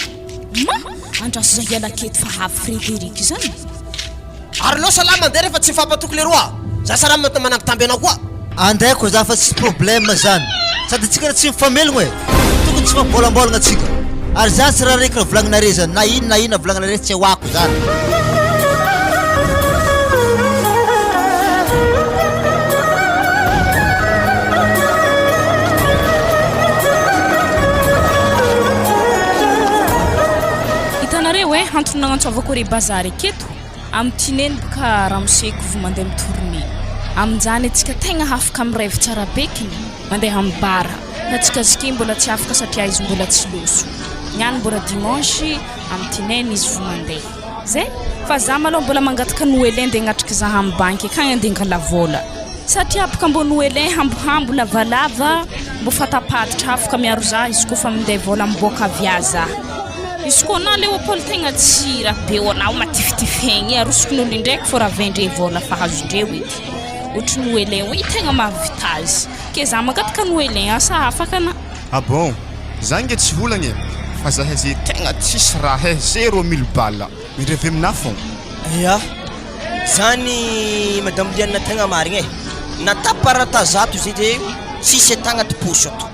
B: andraso zah hialaketo fa havy Frédéric zany
E: ary losa lahy mandeha rehefa tsy fampatoky le roa za sara manampitamby anao koa
A: andeko za fa tsy problème zany sady tsika tsy mifamelogno tokony tsy mambolambolagna atsika ary zany tsy raha raiky raha volagninare zany na ino volagninare tsy hoako zany
B: antony nagnantsovako re bazary aketo amin'ny tineny boka ramoseko vo mandeha mitourné amin'izany atsika tegna afaka mirevy tsara bekiny mandeha amin'ny bara fa tsika zike mbola tsy afaka satria izy mbola tsy loso niany mbola dimanche amin'ny tineny izy vo mandeha zay fa za maloha mbola mangataka noelin de agnatriky za amin'ny banky akagny andeha angala vola satria apaka mbo noelin hambohambo lavalava mbo fatapatitra afaka miaro za izy koa fa minday vola miboaka avia za izy koa na Léopold tegna tsy raha be anao matifitifegny arosikin'olo indraiky fô raha vendre vola fa hazondreo edy ohatry noelin oe tegna mahavita azy ke za mangataka noelin asa afaka na
F: bon za nge tsy volagny fa zahay zay tegna tsisy raha 0 bala mirevy amina fogna
D: zany madame Liana tegna marigny nataparata zato zay de tsisy tagnaty poso ato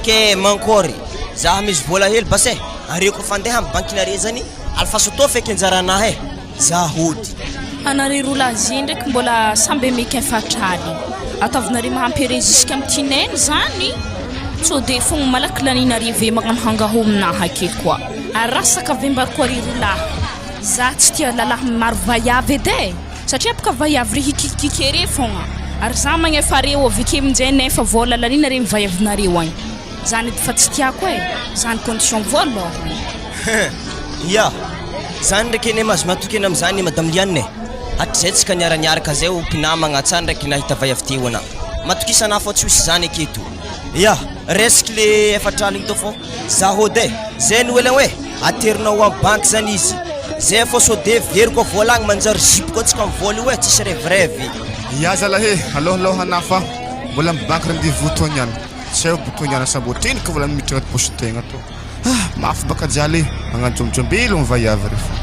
D: ke mankory za misy vola hely basy areko fandeha amin'ny bankinare zany alfasoto feky anjaranahy za hody
B: anare rola azy ndraiky mbola samby meky fatraly atavinare mahampere jusqu'à amin'ny tineny zany so de fogna malaky laninare ve magnano hangaho aminaha ake koa ary rasaka avembariko ary rola za tsy tia lalahy maro vaiavy edy satria apaka vaiavy re hikikikere fogna Ary za magnefareo avike aminjay nefa vola lalina re mivayavonareo agny. Zany fa tsy tiako zany condition voalohany.
D: Ya, zany ndraiky ene mazo matoky ena am'zany madame Liane. Hatrizay tsika niara-niaraka zay ho mpinamagna tsara ndraiky nahita vayaviteo ana. Matokisana fo tsy hoisy zany aketo. Ya, resaky le efatralo igny to fo. Zaho de, zay noela hoe aterinao amin'ny banky zany izy. Zay fo sode veriko vola agny manjary jipo koa tsika mivoly hoe tsisy rêve.
F: Ya zalahy, aloha hanafa mbola amin'ny banky rendez-vous to niany. Tsy haiko botoniana sabotiny ka vola miditra agnaty poche-tegna to. Mafy baka jaly magnanjombojombylo mivayavy refa.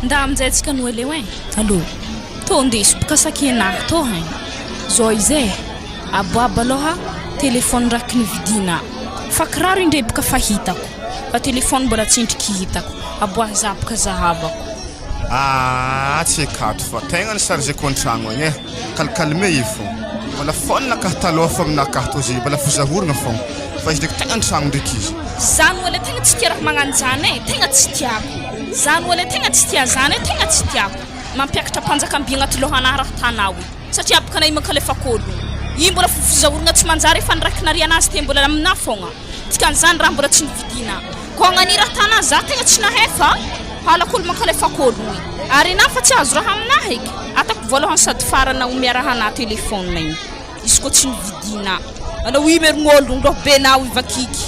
B: Nda aminjay tsika noele hoe. Allô. To ndeso baka sakena to hain. Zao izay aboaba aloha telefony raky nividina. Fa kiraro indray baka fahitako. Fa telefony mbola tsindriky hitako. Aboa zabaka zahavako.
F: Tsy kato fa tegna nisargeko an-tragno agny e. Kalkalme ifo. Mbola fona ka taloha fa amina kato izy mbola fizahorana fo. Fa izy ndraiky tegna an-tragno ndraiky izy.
B: Zany wala tegna tsy tia raha magnano zany tegna tsy tiako. Zany wala tegna tsy tia zany tegna tsy tiako. Mampiakatra panjakam-by agnaty lohana raha tanao. Satria abaka nay mankalefa kolo. I mbola fizahorana tsy manjary fa ndraiky nariana azy te mbola amina fogna. Tikan'izany raha mbola tsy nividina. Ko agnani raha tana za tegna tsy nahefa. Halakolo mankalefa kolo. Ary na fa tsy azo raha aminahy eky. Atako voalohany sady farana omiaraha na telefônina igny. Izy ko tsy nividina. Anao imerignolon ndo benao ivakiky.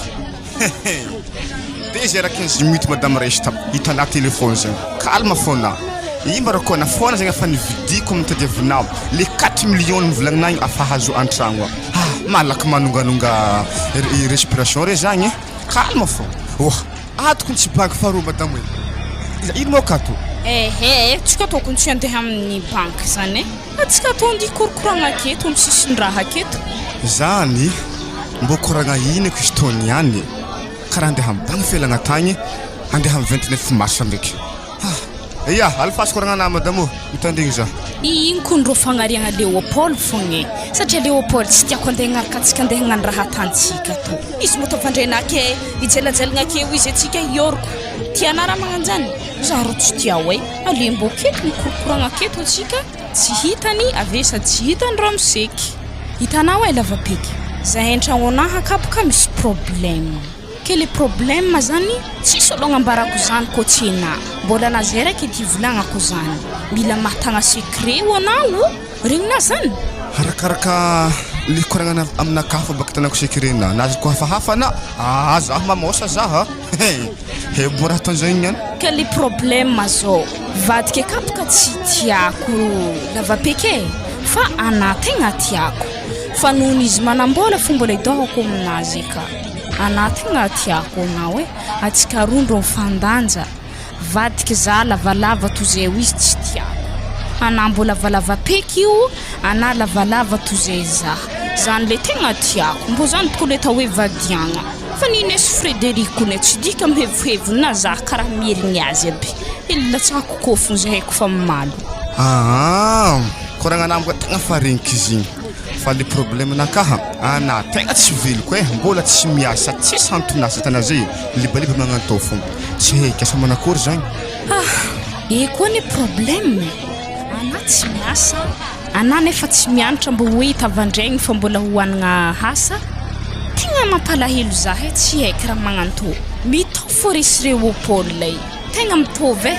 F: Déjà 15 minutes madame resta hitana telefone zany. Calme fona. Imbara ko na fona zany afa nividiko mitadiavinao. Le 4 millions nivolagnina afa hazo an-tragno. Malaka manonganonga respiration re zany. Calme fo. Atoko tsy banky faro madame. Ino mo kato?
B: Tsika to kun tsy andeha amin'ny banky zany. Tsika to ndi korkoragna aketo amin'ny sisin-draha aketo.
F: Zany mbo koragna ino ko istoniany. Karaha andeha amin'ny banky felagna tagny andeha amin'ny 29 mars ndraiky. Ya, alfasiko ragnana madamo mitandrigny za.
B: Ino kondro fagnariagna Léopold fogna. Satria Léopold tsy tiako andeha ngaraka antsika andeha hagnano raha tantsika to. Izy moto vandrenake ijelanjelagna keo izy atsika ioroko. Tiana raha magnano zany. Za ro tsy tia hoe alembo aketo mikorokoragna aketo atsika tsy hitany avesa tsy hitany raha miseky. Hitanao lavapeky. Zahay an-tragno anahy akapoka misy problème. Quel est problème zany? Tsy sologna ambarako zany ko tsena. Mbola nazera ke ty volagnako zany. Mila matagna secret ho anao. Regnina zany.
F: Arakaraka le koragnana amina kafa baka tanako secret-na. Nazy ko hafahafa na. Za mamosa za mora tanzany niany.
B: Quel est problème zao? Vadika kapoka tsy tiako lavapeky fa ana tegna tiako. Fa noho izy manambola fomba le dahako aminazy ka. Ana tegna tiako nao atsika rondro mifandanja. Vadika za lavalava tozay izy tsy tiako. Ana mbola lavalava peky io, ana lavalava tozay za. Zany le tegna tiako. Mbo zany toko le tao hoe vadiagna. Fa nines Frederico ne tsy dika mihevohevo na za karaha mirigny azy aby. Illa tsako kofony zay haiko fa malo.
F: Koragnana amko tegna farigniko izy igny. Fa le problème nakaha ana tegna tsy veliko mbola tsy miasa tsy santonasa tana zay libaleba magnantao fo tsy haiko asa manakory zany.
B: Koa ne problème ana tsy miasa ana nefa tsy mianatra mbo hoe tavandraigny fa mbola hoanigna hasa tegna mampalahelo za tsy haiko raha magnantao mitovy fo resireo Paul lay tegna mitovy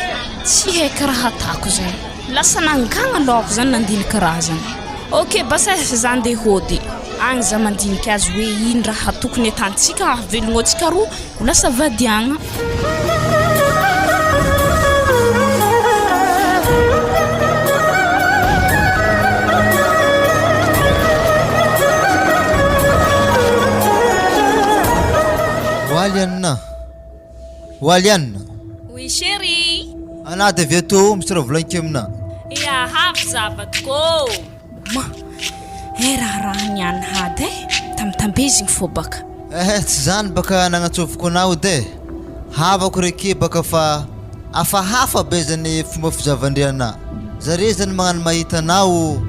B: tsy haiko raha atako zany lasa nangagna loko zany nandinika raha zany. Ok, basa zany de hody. Agny za mandinika azy hoe ino raha tokony atantsika avelogno atsika roa ho lasa vadiagna.
A: Waliana.
B: Oui chérie.
A: Ana de vieto misy raha volagniko amina.
B: Ya havy zavatiko. Raha niany hady tamtambezigny fo baka.
A: Tsy zany baka nagnatsoviko anao de havako reky baka fa hafahafa be zany fomba fizavandriana. Zare zany magnano mahita anao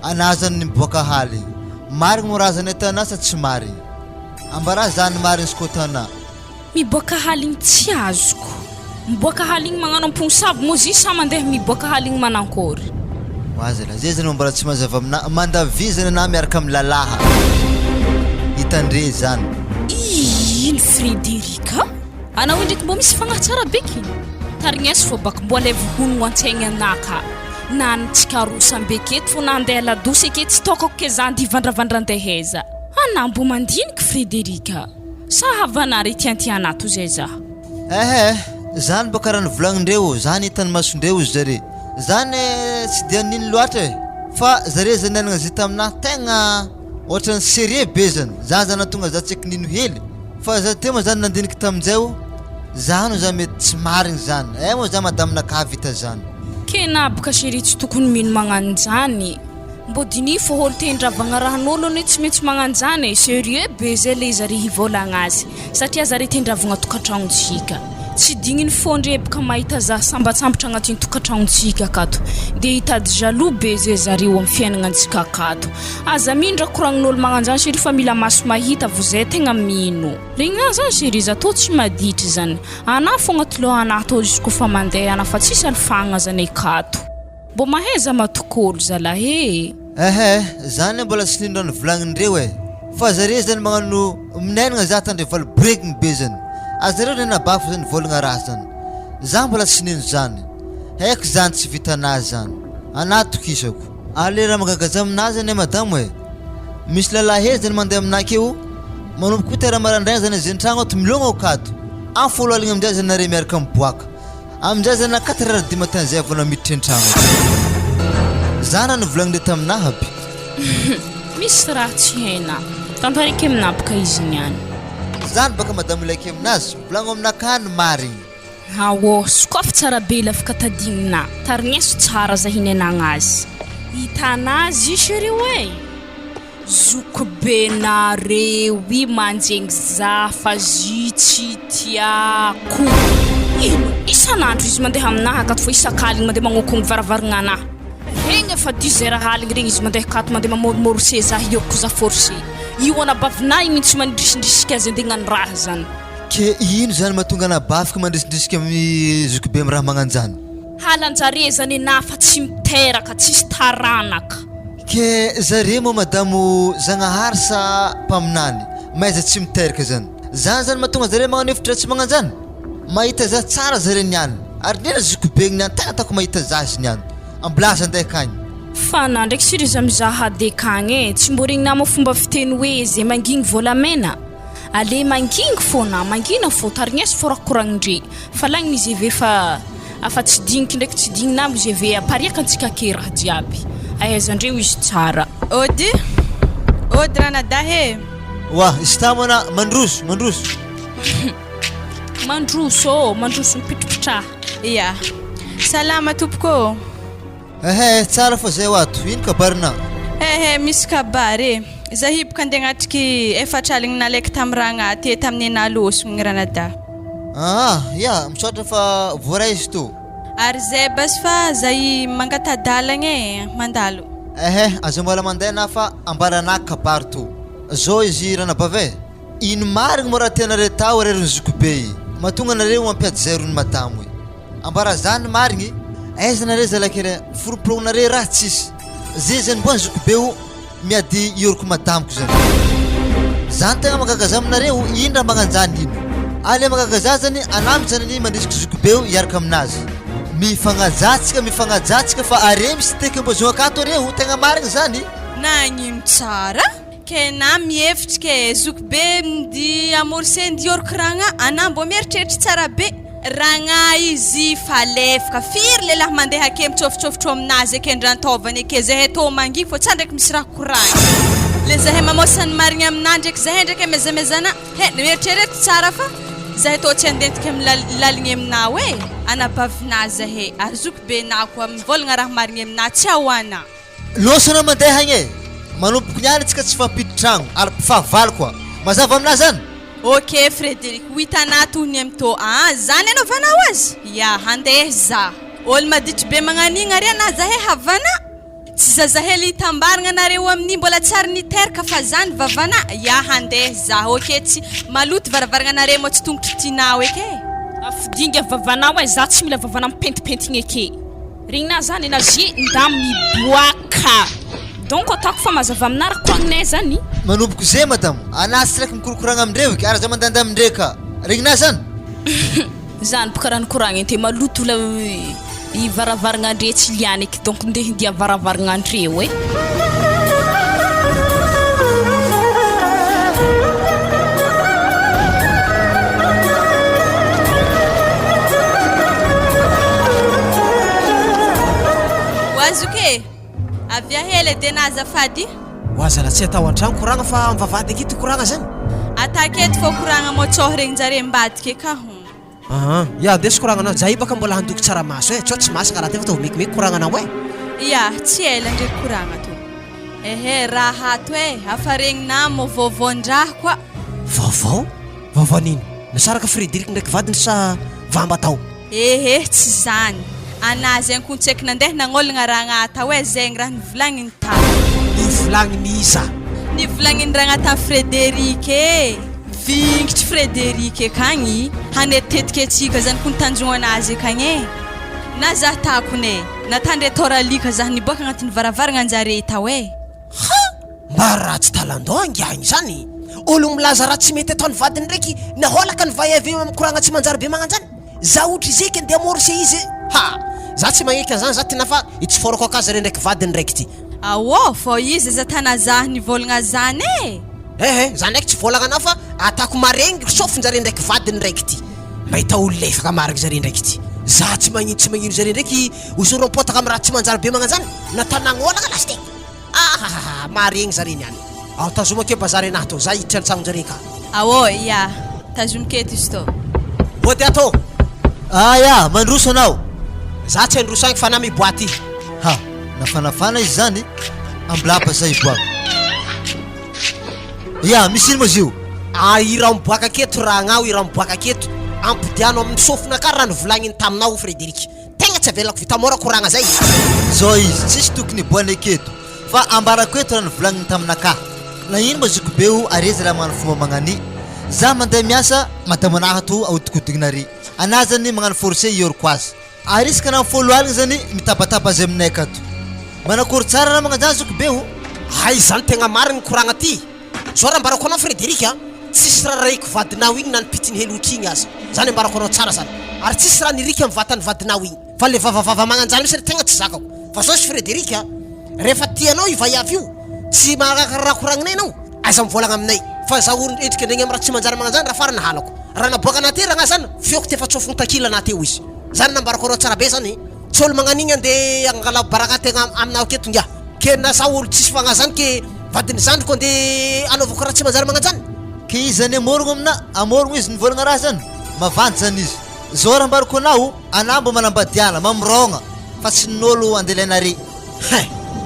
A: ana zany miboaka haly. Marigny mo raha zany tana sa tsy marigny. Ambara zany marigny skotana.
B: Miboaka haligny tsy azoko. Miboaka haligny magnano amponsabo mozy sa mandeha miboaka haligny manankory.
A: Wazela zezany mbola tsy mazava amina mandavizana na miaraka amin'ny lalaha hitandre zany
B: ino Frederika anao ndraiky mbo misy fagnatsara beky tarignesy fô baka mbola vohonogno an-tsaigna anaka nanitsika rosambeketo fo nandeha ladosy ake tsy tokako ke zany ivandravandran-deheza anambo mandiniky Frederika sa havanary tiantianato zay za
A: zany baka raha nivolagnin-dreo zany hitany masondreo izy zare zany tsy dia nino loatra fa zare zany anagna zay taminahy tegna ohatrany sérieux be zany zany tonga za tsy eky nino hely fa za tema zany nandiniky tamin'izay zany za mety tsy marigny zany moa za madamina kavita zany
B: kena boka chéri tsy tokony mino magnano zany mbo dini fô holo tendravagna rahan'olo ny tsy maintsy magnano zany sérieux be zay le zare hivolagna azy satria zare tendravagna tokantragnontsika tsy digniny fondre boka mahita za sambatsambatra agnatin'ny tokantragnontsika akato dia hitady jaloux be zay zareo amin'ny fiainagnantsika akato aza mindra koragnin'olo magnano zany chéri fa mila maso mahita vo zay tegna mino regna zany chéri za tô tsy maditry zany ana fo agnaty lohana tô juskofa mandeha ana fa tsisy alifagna zany akato mbo maheza matokolo zalahy
A: zany mbola tsy nindro volagnin-dreo fa zare zany magnano minainagna za tandre valibregny be zany azareo nenabafo zany volagna raha zany za mbola tsy nino zany haiko zany tsy vitanazy zany anatokisako ale raha magagaza aminazy zany madamo misy lalahy zany mandeha aminah akeo manomboka hitera marandraigna zany izy an-tragno ato milogna akato amin'ny folo aligna amin'izay zany nare miaraka miboaka amin'izay zany na 4h matin zay vao namiditra an-tragno zana nivolagnin-dre taminahy aby
B: misy raha tsy haina tantaraiky aminaboka izy niany
A: zany baka madamo ilaiky aminazy volagno aminakany marigny
B: sokofa tsara be lafaka tadignina tarigneso tsara za hinenagna azy hitanazy chéri zoko be nareo i manjegny za fa zitsy tiako ino isanandro izy mandeha aminahy akato fo isakaligny mandeha magnokogny varavaragna anahy regny efa 10 heures haligny regny izy mandeha akato mandeha mamoromorose za ioko za forcé io anabavinahy mihitsy mandrisindrisika azy andeha gnano raha zany
A: ke ino zany mahatonga anabafika mandrisindrisika amin'ny zoko be amin'ny raha magnano zany
B: halanjare zany anahy fa tsy miteraka tsisy taranaka
A: ke zare moa madamo zagnahary sa mpaminany maiza tsy miteraka zany zany mahatonga zare magnano hevitra tsy magnano zany mahita za tsara zare niany ary nena zoko be niany tegna ataoko mahita za azy niany ambilaza andeha akagny
B: fa na ndraiky siri za mizaha dekagny tsy mbo regny nama fomba fiteny hoe zay mangigny volamena ale mangigny fôna mangina fô tarignesy fô raha koragnindre fa lagny izy eve fa afa tsy digniky ndraiky tsy dignina izy eve apariaka antsika ke raha jiaby ahaizandreo izy tsara
C: ody ranadahe
A: wa izy tamana mandroso
B: mandroso mipitropitraha
C: ya salama tompoko
A: tsara fô zay wato ino kabarina
C: misy kabary za hiboka andeha agnatriky efatraligny nalaiky tamin'ny raha agnaty tamin'ny nalosogny ranada
A: ya misaotra fa voray izy to
C: ary zay bas fa zay mangatadalagna mandalo
A: aza mbola mandeha na fa ambaranah kabary to zao izy ranabave ino marigny mo raha tianare tao rerony zoko be mahatonga nareo mampiady zay rony madamo ambara zany marigny aiza nare zalakere foroporonare raha tsisy zay zany mboa zoko be miady ioroko madamoko zany tegna magagaza aminareo ino raha magnanjany ino ale magagaza zany anamby zany ny mandrisiky zoko be iaraka aminazy mifagnajatsika fa are misy teky mbozogna akato reo tegna marigny zany
C: nagnino tsara ke na mihevitra ke zoko be mdy amorsendy ioroko ragna ana mbo mieritreritra tsara be ragna izy falefaka firy lelahy mandeha ake mitsofitsofitro aminazy ake ndrantovany ake zahay tô mangigny fô tsandraiky misy raha koragny le zahay mamosany marigny aminah ndraiky zahay ndraiky mezamezana mieritreretra tsara fa zahay tô tsy andentiky amin'ny laligny aminah anabavina zahay ary zoko be na koa mivolagna raha marigny aminah tsy ahoana
A: losona mandeha agny manomboky niany tsika tsy fampiditra-tragno ary mpifahavalo koa mazava aminah zany
C: ok Frédéric hitanah tohony amito zany anaovanao azy ya handeha za olo maditry be magnanigny ary ana zahay havana tsy zazahely hitambaragna anareo amin'ny mbola tsara niteraka fa zany vavana ya handeha za ok tsy maloto varavaragna anareo mo tsy tongotry tinao eke
B: afidinga vavanao za tsy mila vavana mipentipentigny ake Regna zany nazy nda miboaka. Donc ataoko fa mazava aminarako agnay zany.
A: Manomboko zay madamo. Anasy tsiraiky mikorokoragna amindreo ary za mandanda amindreka. Regna zany.
B: Zany boka raha nikoragna ente maloto la I varavaragna andre tsy liany eky donc ndeha hindia varavaragna andreo e.
C: Wazuke avia hele denaza fady
E: Wazala tsy atao an-tragno koragna fa mivavady aketo koragna zany.
C: ataketo fô koragna motsoho regny jare mbadika ka
E: Ya deso koragna anao zay baka mbola handoko tsaramaso e tsao tsy masaka raha ty fa tao mekimeky koragna anao e.
C: ya tsy ela ndraiky koragna to ehe raha ato e afa regninao mo vaovaon-draha koa.
E: Vaovao nino nasaraka Frederic ndraiky vadiny sa vamba tao.
C: Ehe tsy zany anazy any kun tseky nandeha nagnolagna raha agnatao e zegny raha nivolagniny tao.
E: Nivolagniny iza
C: Nivolagniny raha agnatany Frederic e vingitry Frederic akagny hanetetika atsika zany kun tanjogna anazy akagny e. Na zah takone natandre toralika zah niboaka agnatin'ny varavaragna anjare tao e.
E: Mba ratsy talandao angiagny zany. Olo milaza raha tsy mety ataony vadiny ndraiky naholaka ny vaiavy mikoragna tsy manjary be magnanjany. Za ohatra izy eky andeha morse izy za tsy magneky an'izany za tena fa itsifôrako akazy re ndraiky vadiny ndraiky ty.
C: Awo fô izy za tana zah nivolagna zany e.
E: Za ndraiky tsy volagna anao fa atako maregny sauf njare ndraiky vadiny ndraiky ty. Mahita olo lefaka marigny zare ndraiky ty. Za tsy magnino zare ndraiky osorom-potaka amin'ny raha tsy manjary be magnanjany natanagnolagna lasty. Maregny zare niany. Ao tazomake bazary anahy to za hiditra an-tsagno njare ka.
C: Awo ya tazomiketo izy to.
E: Ody ato.
A: Ya mandroso anao.
E: Za tsy androso agny fa na miboaty.
A: Ha nafanafana izy zany amblapa zay boaka. Ya misy ino mazio?
E: Ira miboaka aketo raha agnao ira miboaka aketo ampidiano amin'ny sofina ka raha nivolagniny taminao Frederic. Tegna tsy avelako vita mora koragna zay.
A: Zao izy tsisy tokony boany aketo fa ambarako eto raha nivolagniny taminaka. Na ino mazoko beo areza raha magnano fomba magnani. Za mandeha miasa madamanahy to ahodikodignary. Anazy zany magnano forcé ioroko azy. Arisaka na folo aligny zany mitabataba azy aminay akato. Manakory tsara raha magnanjany zoko beo.
E: Hay zany tegna marigny koragna ty. Zao raha ambarako anao Frederic tsisy raha raiky vadinao igny na nipitiny helotra igny aza. Zany ambarako anao tsara zany. Ary tsisy raha nirika amin'ny vatany vadinao igny. Fa le vavavava magnanjany misy tegna tsy zakako. Fa zao sy Frederic rehefa tianao ivaiavy io tsy raha koragninay anao aza mivolagna aminay. Fa za olo endrika ndregny amin'ny raha tsy manjary magnanjany raha farany halako. Raha naboaka anaty raha zany fioko tefa tsofony takila anateo izy. Zany nambarako anao tsara be zany. Tsy olo magnan'igny andeha angala baraka tegna aminao aketo ngia. Ke na sa olo tsisy fagnazany ke vadiny zandriko andeha anaovako raha tsy manjary magnanjany.
A: Ke izy zany amorogno amina amorogno izy nivolagna raha zany mavanty zany izy. Zao raha ambarako anao anambo manambadiana mamorogna fa tsy n'olo andelanare.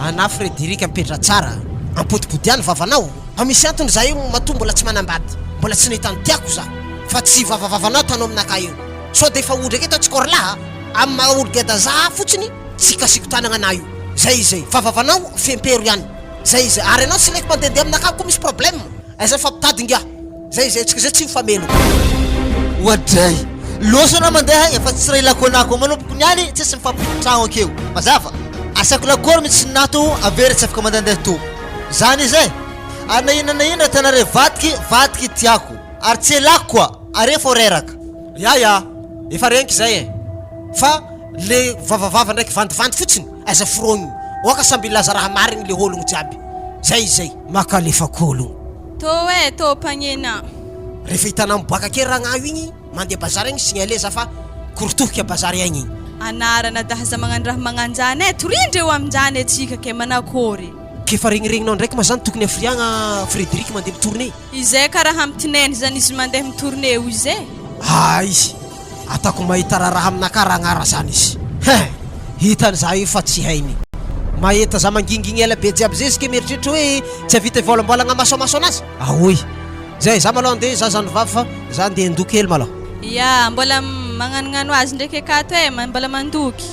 E: Ana Frederic ampedra tsara ampodipodiany vavanao. Fa misy antony za io mato mbola tsy manambady. Mbola tsy nahitany tiako za. Fa tsy vavavavanao tanao aminaka io. So de fa olo ndraiky ataotsika orlaha amin'ny maha olo geda za fotsiny tsy kasikotanagna anah io. Zay vavavanao fempero ihany. Zay ary anao tsy laiky mandehandeha aminaka koa misy problème. Aiza fa pitady ngia. Zay tsika zay tsy mifamelo.
A: Wadray loso na mandeha agny fa tsy raha ilako anako manomboko niany tsisy mifampitragno akeo. Mazava asako lakory mitsy nato avery tsy afaka mandehandeha to. Zany izy ary na ina tanare vadiky tiako ary tsy elako koa are fô reraka.
E: Ya efa renky zay fa le vavavava ndraiky vandivandy fotsiny aiza frogny oka samby laza raha marigny le ologno jiaby. Zay makalefako ologno
C: to pagnena.
E: rehefa hitanao miboaka ke raha agnaio igny mandeha bazary igny signaleza fa korotohika bazary agny igny.
C: Anarana dahaza magnano raha magnanjany torindreo aminjany atsika ke manakory.
E: Ke fa regniregninao ndraiky ma zany tokony afriagna Frederic mandeha mitourné.
C: Izay karaha mitineny zany izy mandeha mitourné io izay.
E: Izy atako mahita raha aminaka raha agnara zany izy. Hitany za io fa tsy hainy. Mahita za mangingigny ela be jiaby zay ke mieritreritry hoe tsy avita volambolagna masomaso anazy. Ahoy zay za malao andeha za zany vavy fa za andeha andoky hely malao.
C: Ya mbola magnanognano azy ndraiky akato mbola mandoky.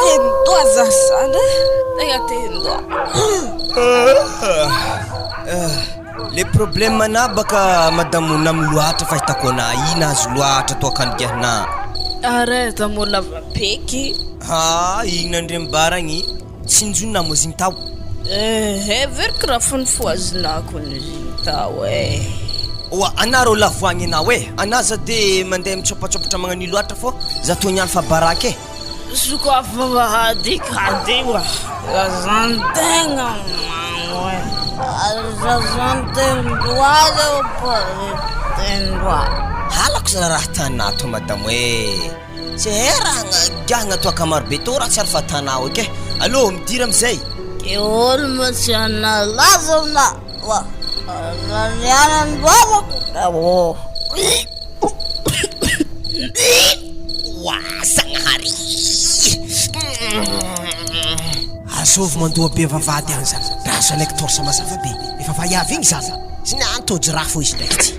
B: Tentoa za tendwa.
D: Le problème na baka madamu namloatra fa hitako na ina azo loatra toakandriana.
B: Arrête mola peki.
D: Igna ndrembaragny tsinjona mo zigny tao.
B: Verkra fonfoazinako nizintao
D: Oa anaro lavoagny na we anaza de mandeha mitsopatsopotra magnani loatra fô za toniany fa baraka
B: Sukafa vady kadiwa Zazantenga mangwe Zazantendwa Tendwa
D: halako zala raha tanato madamo tsy heragna giahagna toa kamarobe to raha tsy ary fatanao ake allo midira amizay
B: ke olmo tsy analazana wa nanianan babako
D: Sanghari
E: Asovy mandoa be vavady agny zany raha zo alaiky torsa mazava be efa vaiavy igny zany sy ny antody raha fo izy ndraiky ty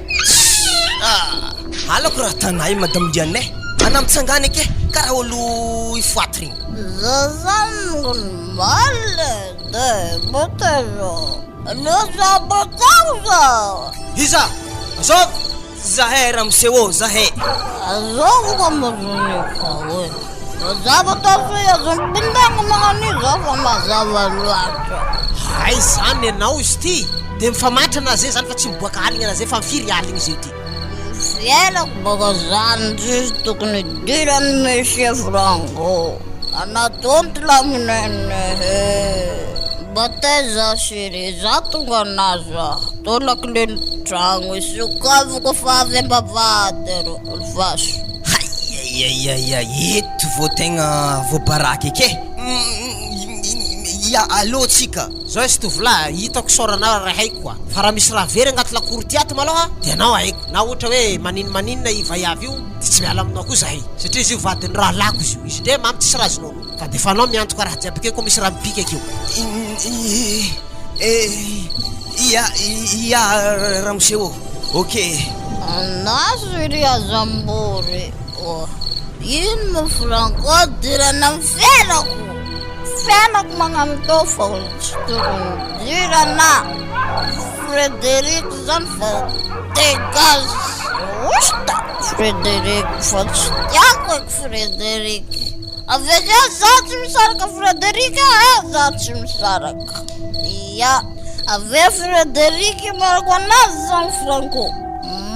D: halako raha tanay madame Lianay anamitsangany ake karaha olo ifoaty regny
B: Zazangon male de botero Losa botauza
D: Iza azov zahay ramseo zahay
B: Azogo kamazuni kawe Mazava tafiya zumbindanga manganiza fa mazava loatra
E: hay zany ianao izy ty de mifamatra anazay zany fa tsy miboaka aligny anazay fa mifiry aligny izy io ty
B: Fielako baka zany tsisy tokony dirany monsieur Franco anatonty laminene Bateza chérie za tonga naza tolakileny tragno isokaviko fa avy ambavady ro vaso
D: eto vao tegna voabaraky ake ya allo tsika
E: zao izy tovolahy hitako sorana raha haiko koa fa raha misy raha very agnaty lakoro ty ato malôha de anao haiko na ohatra hoe maninona ivaiavy io de tsy miala aminao koa zahay satria izy io vadiny raha lako izy io izy ndre mamy tsisy razonao fa de fa anao miantoka raha jiaby ake koa misy raha mipika akeo
D: ya ramseo ok
B: Nasiria Zambori ino mo Franco dirana Fenako mangamitofa dirana Frederic Zanfa Tegas Usta Frederic Fatstiako Frederic Avec zaty misaraka Frederic zaty misaraka ya Ave Frederic marako anazy zany Franco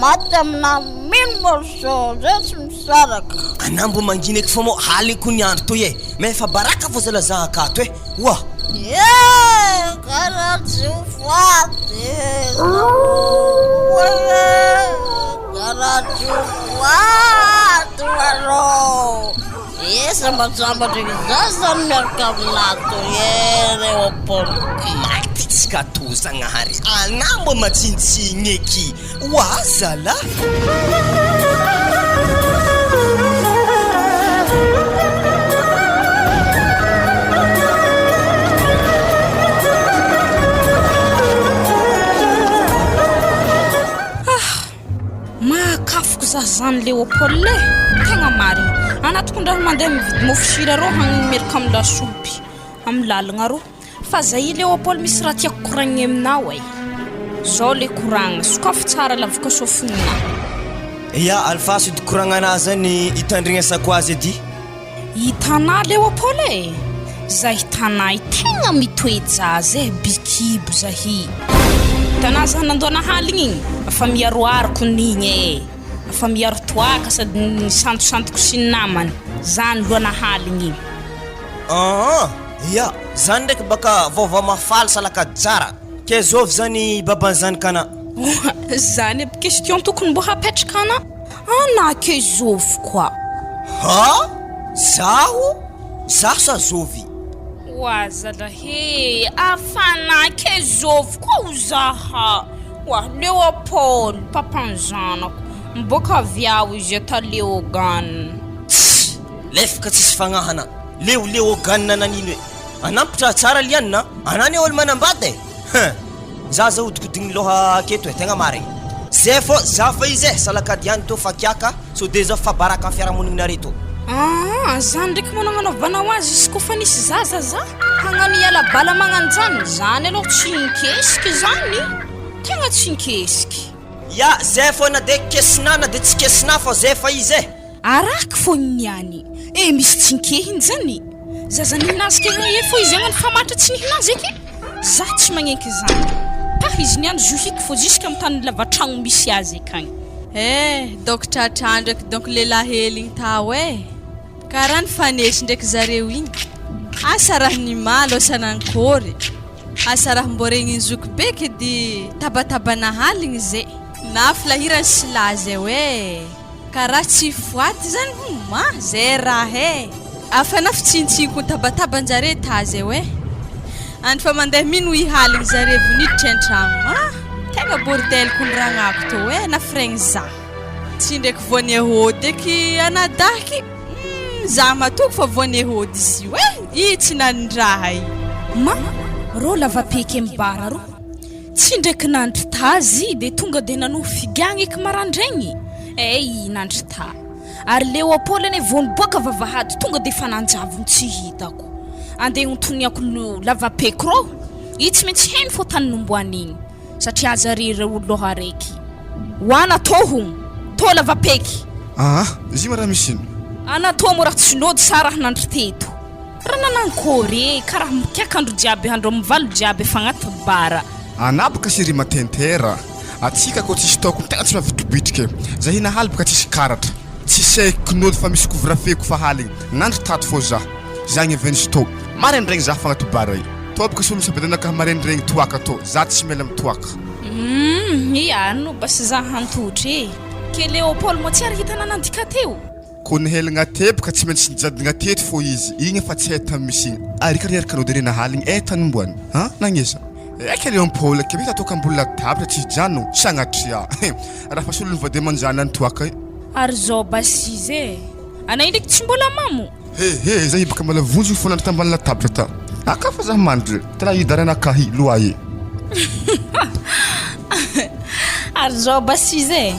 B: maty amina mimorso zaty misaraka
D: anambo mangina eky fa mo haly ko ny andro toy mais fa baraka fo zala za akato wa
B: karatsy faty karatsy faty maro sambasambatra zazany miaraka aminato Leopold
D: matitsika to zagnahary anambo matsinitsigny eky wa zala
B: makafoko zazany Leopold tegna mari anatondraha mandeha mividy mofosira rô hagnimeraka amin'ny lasopy amin'ny lalagna rô fa zay Leopold misy raha tiako koragny aminao zao le koragna sokafo tsara lavaka sofinina
D: ya alfaso de koragna na zany itandrignesako azy edy
B: hitana Leopold zay hitanay tegna mitoejazy bikibo zahy tana zany nandoana haligny igny afa miaroaroko n'igny afa miaro toaka sady nisantosantoko sy ny namany zany loana haligny
D: ya zany ndraiky baka vaovao mafaly salaka tsara ke zovy zany baban'ny zanakana
B: zany aby question tokony mbo hapetraka ana ana ke zovy koa
D: zaho sa zovy
B: wa zala he afana ke zovy koa zaha wa Leopold papanzanako mboka viao izy ta Leogan
D: lefaka tsisy fagnahana Leogan nananino anampitra tsara lianina anany olo manambady zaza odikodigny loha aketo tegna marigny zay fô za fa izy salakadiany to fakiaka so de za fa baraka amin'ny fiarahamonigna reto
B: Zany ndraiky managnanovana ho azy izy kofa nisy zaza za hagnano iala bala magnanjany zany aloha tsy nkesiky zany tegna tsy nkesiky
D: ya zay foana de kesinana de tsy kesina fa zay fa izy
B: araky fo niany misy tsy nkehiny zany zaza nihinazy ke fo izy agnano famatra tsy nihinazy eky za tsy magnenky zany izy niany zohiky fo jusqu'à am'tany lavatragno misy azy akagny
C: doktra trandraky donc lehilahy hely igny tao karaha ny fanesy ndraiky zareo igny asa raha ny malo asanankory asa raha mboregny zoky beky di tabatabana haligny zay na filahirany sy lazy karaha tsy foaty zany zay raha afa na fitsintsiko tabatabanjare tazy andro fa mandeha mino ihaligny zare voniditra an-tragno tegna bordel kondragnako to na fragny za tsy ndraiky voany hody eky anadaky za matoko fa voany hody izy io tsy nanindraha
B: ro lavapeky mbara ro tsy ndraiky nandry tazy de tonga de nanoho figagny eky marandraigny nandry ta ary Leopold ane voaniboaka vavahady tonga de fananjavony tsy hitako andeha ontoniako lavapeky ro tsy maintsy heno fo tany nomboan'igny satria azarireo oloha araiky hoana toho to lavapeky
F: izy raha misy ino
B: anatô mo raha tsy lody sa raha nandry teto raha nanankory karaha mikiakandro jiaby handro mivalo jiaby efa agnaty bara
F: anabaka siry matentera atsika ko tsisy taoko tegna tsy mavitrobitrika za hina halibaka tsisy karatra tsy saiko nolo fa misy couvre-feu fa haligny nandry tato fo za zagny vensto marendraigny za fagnaty bara i tobaka solo sabadanaka marendraigny toaka to za tsy mela mitoaka
B: no basy za hantotry ke Leopold mo tsy ary hitana nandika teo
F: ko nihelagna tebaka tsy maintsy nijadigna teto fo izy igny fa tsy haita misy igny arikariarikanao de rena haligny tanimboany nagnesa eka Leopold ke bita toka ambola tabatra tsy jano sagnatria raha fa solo nivade manjana nitoaka
B: ary zao basy izy anay ndraiky tsy mbola mamo
F: za ibaka mbola vonjy fo nandry tambany latabatra ta akafa za mandry tena hidarana kahy loa
B: ary zao basy izy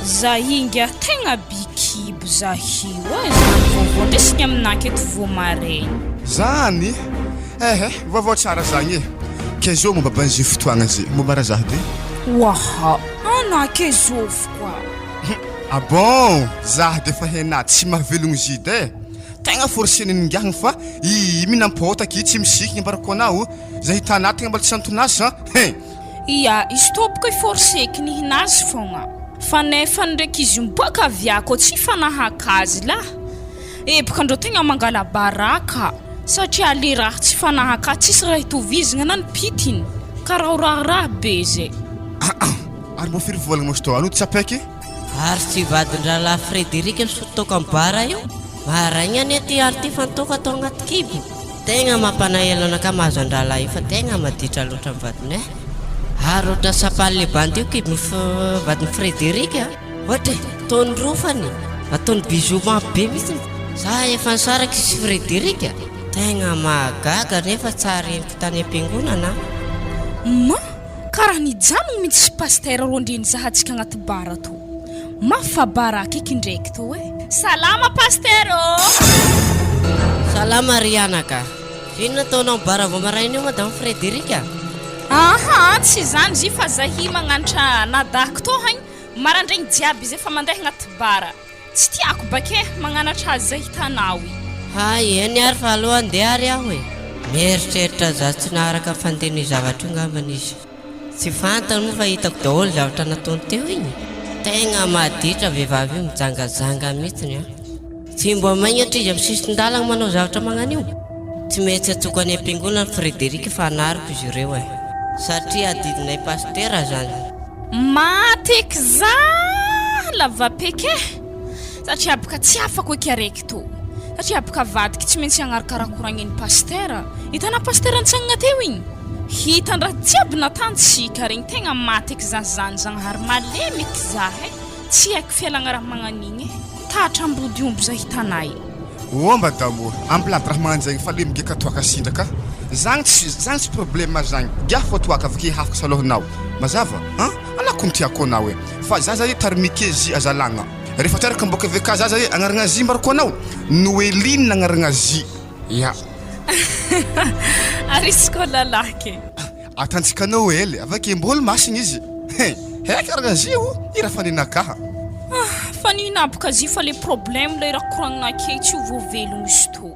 B: za hinga tegna bikibo za hiwa vovô ndesiny aminake eto voamaregny
F: zany vovô tsara zagny ke zo momba banzy fotoagna zay momba raha zah de
B: anake zofo koa
F: bon zah de fa hena tsy mahavelogno zidy tegna forceny ningahagny fa minampôtaky tsy misikigny mbarako anao za hitanao tegna mbola tsy santonasa
B: izy toboko iforceky nihinazy fogna fa nefa ndraiky izy miboaka aviako tsy fanahakazy la baka andreo tegna mangala baraka satria le raha tsy fanahaka tsisy raha hitovizigna na nipitiny karaha raharaha be zay
F: ary mo firy volagna mosy ano tsapaiky
G: ary tsy vadin-dralahy Frédéric nisotoko amin'ny bara io maraigny ane ty ary ty fantoka atao agnaty kibo tegna mampanaelo anaka mahazo an-dralahy io fa tegna maditra loatra amin'ny vadiny ary oatra sapaly le bandy io kibo vadiny Frédéric ohatra taony rofany ataony bisou be mihitsy za efa nisaraky izy Frédéric tegna mahagaga nefa tsara eniko tany am-piangonana
B: karaha nijanogny mihitsy sy paster rondreny zahantsika agnaty bara to mafa baraka eky ndraiky to salama pastero
G: salama rianaka inona taonao bara vao maraina io madame Frédéric
B: tsy zany zy fa zahi magnanatra nadahako to hagny marandraigny jiaby izy efa mandeha agnaty bara tsy tiako bake magnanatra azy zay hitanao
G: eny ary fa aloha andeha ary aho mieritreritra za tsy naharaka fandeny zavatra io ngambany izy tsy fantany moa fa hitako daholo zavatra nataony teo igny tegna maditra vehivavy io mijangajanga mihitsiny tsy mbo maigny atry izy amin'ny sisin-dalagna manao zavatra magnano io tsy mety atsoko any am-piangonana Frédéric fa anariko izy ireo satria adidinay pastera zany
B: mateky za lavapeke satria abaka tsy afako eky araiky to satria abaka vadiky tsy maintsy agnarikarakoragniny pastera hitana pastera nitsagnana teo igny hitan-draha jiaby natantsika regny tegna mateky zany zagnahary malemeky za tsy haiko fialagna raha magnanigny tatra ambody ombo za hitanay
F: madamo ampilady raha magnanjaigny fa le migeka toaka sindraka zagny tsy problème zagny gia fo toaka avake hafaka salohanao mazava alako nitiako anao fa za tarmike zy azalagna rehefa teraka mboka veka zaza e agnaragna zy mbarako anao Noeline nagnaragna zy ya
B: Arisiko lalaky
F: atantsika Noël avake mbôla masina izy heky aragna zy io i raha faninakaha
B: fa ninapaka zy fa le problème le raha koragnina ke tsy ho voavelogno izy to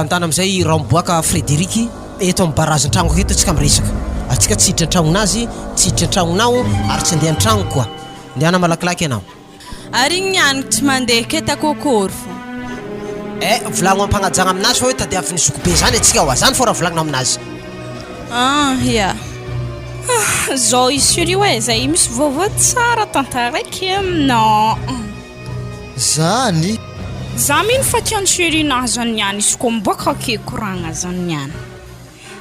E: antana amizay raha miboaka Frédéric eto amin'ny barazan-tragno eto atsika miresaka atsika tsy hiditra an-tragnonazy tsy hiditra an-tragnonao ary tsy andeha an-tragno koa ndehana malakilaky ianao
C: ary nianiko tsy mandeha ke takokory fo
E: volagno ampagnajagna aminazy fa hoe tadiavin'ny zokobe zany atsika ho azany fô raha volagna aminazy
C: ya
B: zao izy sérieux e zay misy vaovao tsara tantaraiky aminao
A: zany
B: za mino fa tiany sérina zany niany izy ko mboka ke koragna zany niany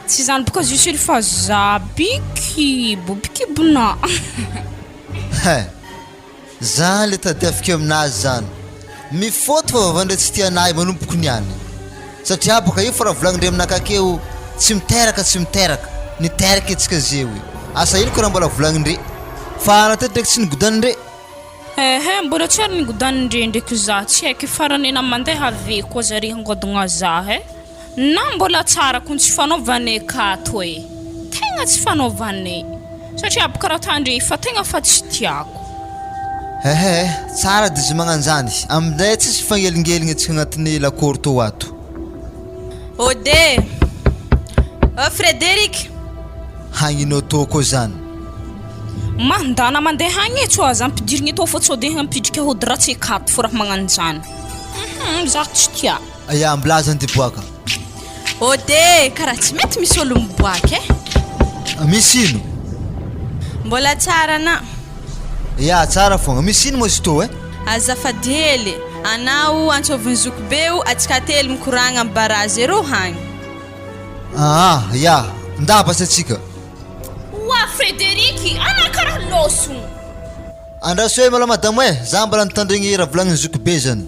B: tsy zany boka zy séri fa za bikibona
A: za le tadiavika aminazy zany mifoto fa vavandre tsy tianahy manompoko niany satria boka io fa raha volagnindre aminakakeo tsy miteraka niteraka etsika zeo asa ino ko raha mbola volagnindre fa natety ndraiky tsy nigodanindre
B: mbola tsy ary nigodanindre ndraiky za tsy haiko farany ena mandeha ave koa zare hangodogna za na mbola tsara kon tsy fanaovanay kato e tegna tsy fanaovanay satria boka raha tandre fa tegna fa tsy tiako
A: tsara dizy magnanjany amin'izay tsisy fangelingelina atsika agnatin'ny lakoro tô ato
C: ode Frédéric
A: hagninao tô koa zany
B: mandana mandeha hagny e tso aza ampidirigny eto fa tsy odeha ampidrika hody raha tsy kato fo raha magnano zany za tsy tia
A: ya mbilazany tiboaka
C: ode karaha tsy mety misy olo miboaka
A: misy ino
C: mbola tsara na
A: ya tsara fogna misy ino mozy tô
C: azafady hely anao antsoviny zokobeo atsika telo mikoragna amin'ny barazy ero hagny
A: ya ndabasa atsika
B: wa Frédéric ana karaha loso
A: andraso hoe mala madamo za mbola nitandregny raha volagniny zokobe zany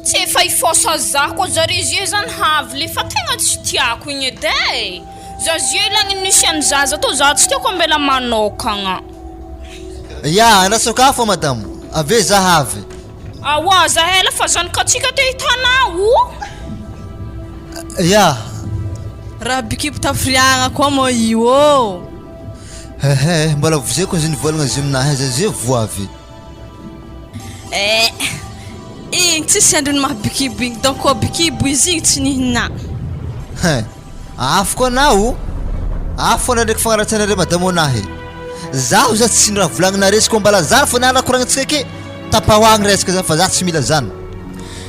B: tsy efa ifosa za koa zare zie zany havy le fa tegna tsy tiako igny edy za zie lagny nisy any zaza tô za tsy tiako ambela manokagna
A: ya andrasaka fa madamo ave za havy
B: awa za hela fa zany katsika te hitanao
A: ya
C: raha bikibo tafiriagna koa mo io
A: mbola vozeko zay nivolagna zy aminahy za zay voavy
C: igny tsisy androny maha bikibo igny donc koa bikibo izy igny tsy nihina
A: afo koa anao afo ana ndraiky fagnaratsianare madamo anahy zaho za tsy raha volagninare ko mbala zany fa niara koragnantsika ke tapahoagny resaka zany fa za tsy mila zany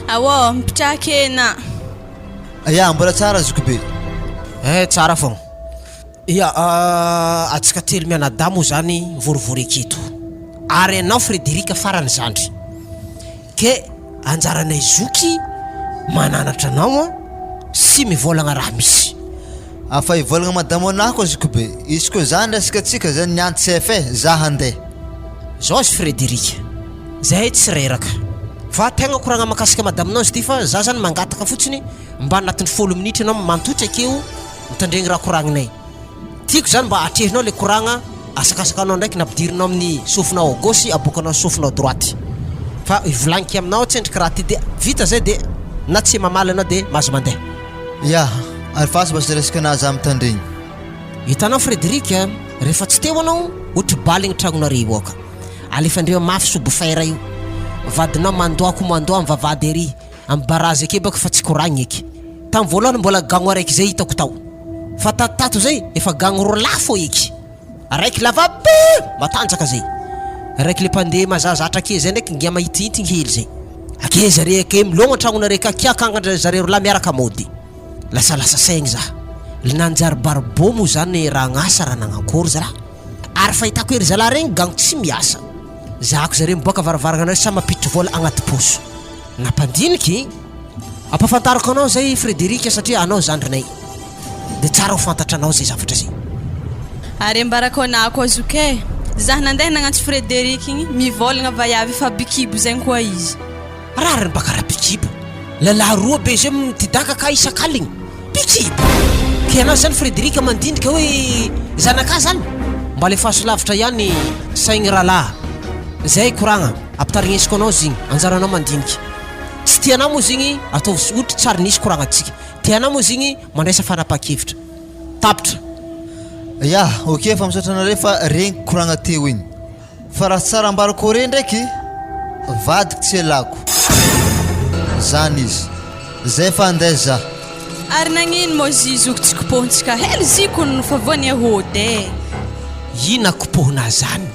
C: awo mipitrahakena
A: ya mbola tsara zokobe
E: tsara fogna ya atsika telo mianadamo zany vorivory aketo ary anao Frédéric farany zandry ke anjaranay zoky mananatra anao sy mivolagna raha misy
A: afa ivolagna madamo anahy koa zokobe izy koa zany resaka atsika zany niantsy za handeha
E: zao azy Frédéric zahay tsy reraka fa tegna koragna makasika madamonao izy ty fa za zany mangataka fotsiny mba anatin'ny 10 minitra anao mantotra akeo mitandregny raha koragninay tiako zany mba atrehinao le koragna asakasakanao ndraiky nampidirinao amin'ny sofinao gauche abokanao sofinao droite fa ivolagniko aminao tsendriky raha ty de vita zay de na tsy mamaly anao de mahazo mandeha
A: ya alfasy basy resaka anazy mitandregny
E: hitanao Frédéric rehefa tsy teo anao ohatra baligny tragnonareo aka alefandreo mafy sobofaira io vadinao mandoako mivavady ery amin'ny barazy ake baka fa tsy koragny eky tamin'ny voalohany mbola gagno araiky zay hitako tao fa tatato zay efa gagno roa lafo eky araiky lavabe matanjaka zay araiky le mpandeha mazazatra ake zay ndraiky ngia mahitihitigny hely zay ake zare ake milogna tragnonare kakiakangandra zare roa lahy miaraka mody lasa saigny za le nanjary barbo mo zany raha gnasa raha nagnakory za raha ary fahitako ery zalahy regny gagno tsy miasa zako zare miboaka varavarananare sa mapitry vola agnaty poso nampandiniky ampafantarako anao zay Frédéric satria anao zandrinay de tsara ho fantatra anao zay zavatra zay
C: ary ambarako anako azoke za nandeha nagnantsy Frédéric igny mivolagna vaiavy fa bikibo zay koa izy
E: raha baka raha bikibo lalahy roa be zay mitidaka ka isakaligny pikibo ke anazy zany Frédéric mandindika hoe zanaka zany mba le fahasolavitra ihany saigny rahalahy zay koragna ampitarignesiko anao zigny anjaranao mandinika tsy tianao moa zigny ataovy ohatra tsary nisy koragna atsika tianao moa zigny mandraisa fanapa-kevitra tapitra
A: ya ok fa misaotra anareo fa regny koragna teo igny fa raha tsara ambarako re ndraiky vadiko tsy alako zany izy zay fa andeha za
C: ary nagnino moa zizoko tsy kopohitsika hely zikony fa voany ahody
E: ina kopohina zany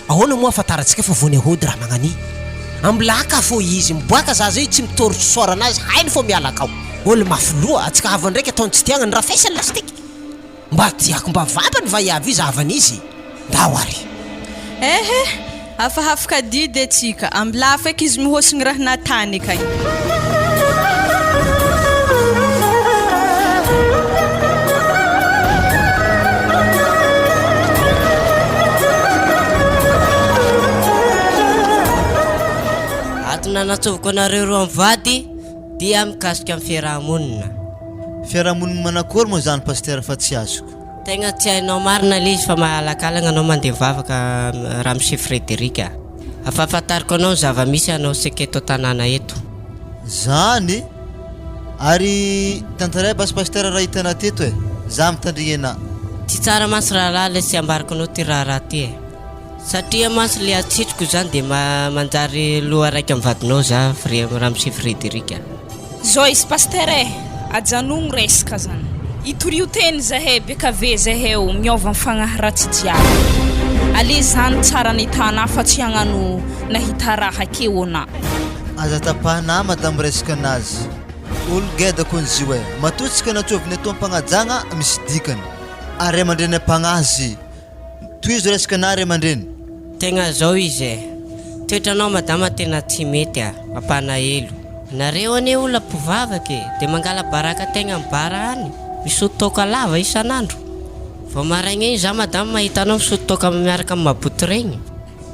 E: ahoana moa afataratsika fa voany ahody raha magnani ambilaka fô izy miboaka za zay tsy mitoritry soara anazy hainy fô mialakao olo mafoloa atsika hava ndraiky ataony tsy tiagna ny raha faisany lastiky mba tiako mba vampany va iavy izy havany izy ndahoary
C: ehe afahafaka didy atsika ambilafa eky izy mihosigny raha natany akany
G: nanatsoviko anareo roa mivady dia mikasika amin'ny fiarahamonina
A: fiarahamonina manakory moa zany pasteur fa tsy azoko
G: tegna tsy hainao marina le izy fa mahalakalagna anao mandeha vavaka raha monsieur Frédéric afafantariko anao zava-misy anao seketo tanàna eto
A: zany ary tantaray bas pasteur raha hitana teto za mitandrignena
G: tsy tsara masy rahalahy le sy ambariko anao ty raha ty satria masy le atsitriko zany dia manjary loha raiky amin'ny vadinao za raha monsieur Frédéric
B: zao izy pasteur ajanogno resaka zany itorio teny zahay beka ve zahay miova amin'ny fagnahy ratsy jiaby ale zany tsara nitana fa tsy hagnano nahita raha akeo ana
A: aza tapahana madame resaka anazy olo gedako an'izy hoe matotsika natsoviny atao ampanajagna misy dikany ary amandreny ampagnazy toy izy resaka ana ray amandreny
G: tegna zao izy toetranao madama tena tsy mety Mampalahelo nareo ane olona mpivavaky dia mangala baraka tegna mibara any misototoka lava isan'andro vao maraigna iny za madama mahitanao misototoka miaraka amin'ny maboty regny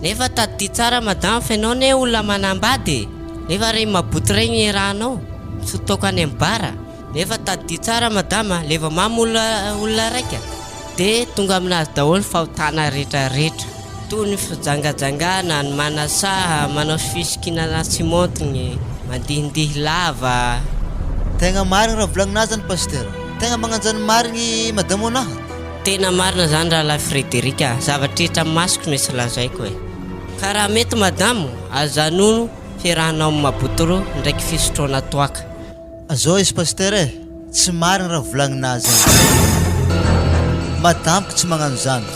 G: nefa tady tsara madama fa ianao ne olona manambady nefa regny maboty regny rahanao misototoka any amin'ny bara nefa tady tsara madama leva mamy olona raika dia tonga aminazy daholo fahotana rehetrarehetra toy ny fijangajangana ny manasaha manao fisikinana tsy montigny mandihindihy lava
A: tegna marigny raha volagninazy zany pasteur tegna magnanjany marigny madamo anahy
G: tena marina zany raha la Frédéric zavatrehetra masoko misy lazaiko ka raha mety madamo azanono fiarahanao amin'ny mabotoro ndraiky fisotroana toaka
A: zao izy pasteur tsy marigny raha volagninazy madamoko tsy magnano zany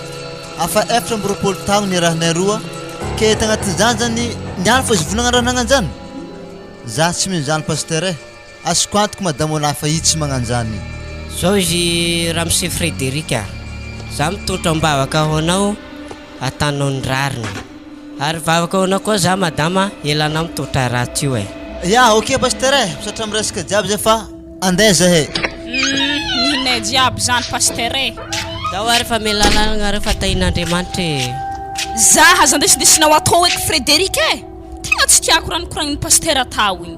A: afa efatra amby roapolo taogno ny rahanay roa ke tagnatin'izany zany niany fa izy volagna raha nagnano zany za tsy mino zany pasteur azoko antoko madamo anahy fa i tsy magnano zany
G: zao izy raha monsieur Frédéric za mitotra mbavaka ho anao atanao ny rariny ary vavaka ho anao koa za madama elanao mitotra raha tio
A: ya ok pasteur misaotra amin'ny resaka jiaby zay fa andeha zahay
B: nihinay jiaby zany pasteur
G: zao ary fa melalana rehefa tahin'Andriamanitra
B: za azandesindesinao atao eky Frédéric tegna tsy tiako raha nikoragnin'ny pasteur atao igny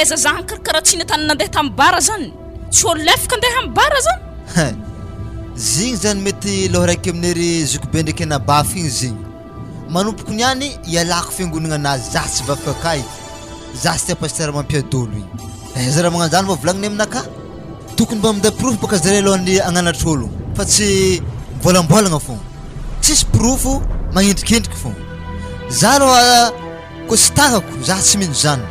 B: eza za hankarakaratsina tany nandeha tamin'ny bara zany tsy olo lefaka andeha amin'ny bara zany
A: zigny zany mety loha raiky aminery zokobe ndraiky anabafy igny zigny manompoko niany ialako fiangonana anazy za tsy vavaka kay za tsy tia pasteur mampiadolo igny za raha magnano zany mba volagniny aminaka tokony mba minday proof baka zareo alohan'ny agnanatra olo fa tsy mbolambolagna fogna tsisy profo magnendrikendriky fogna za aloha koa sy tagako za tsy mino zany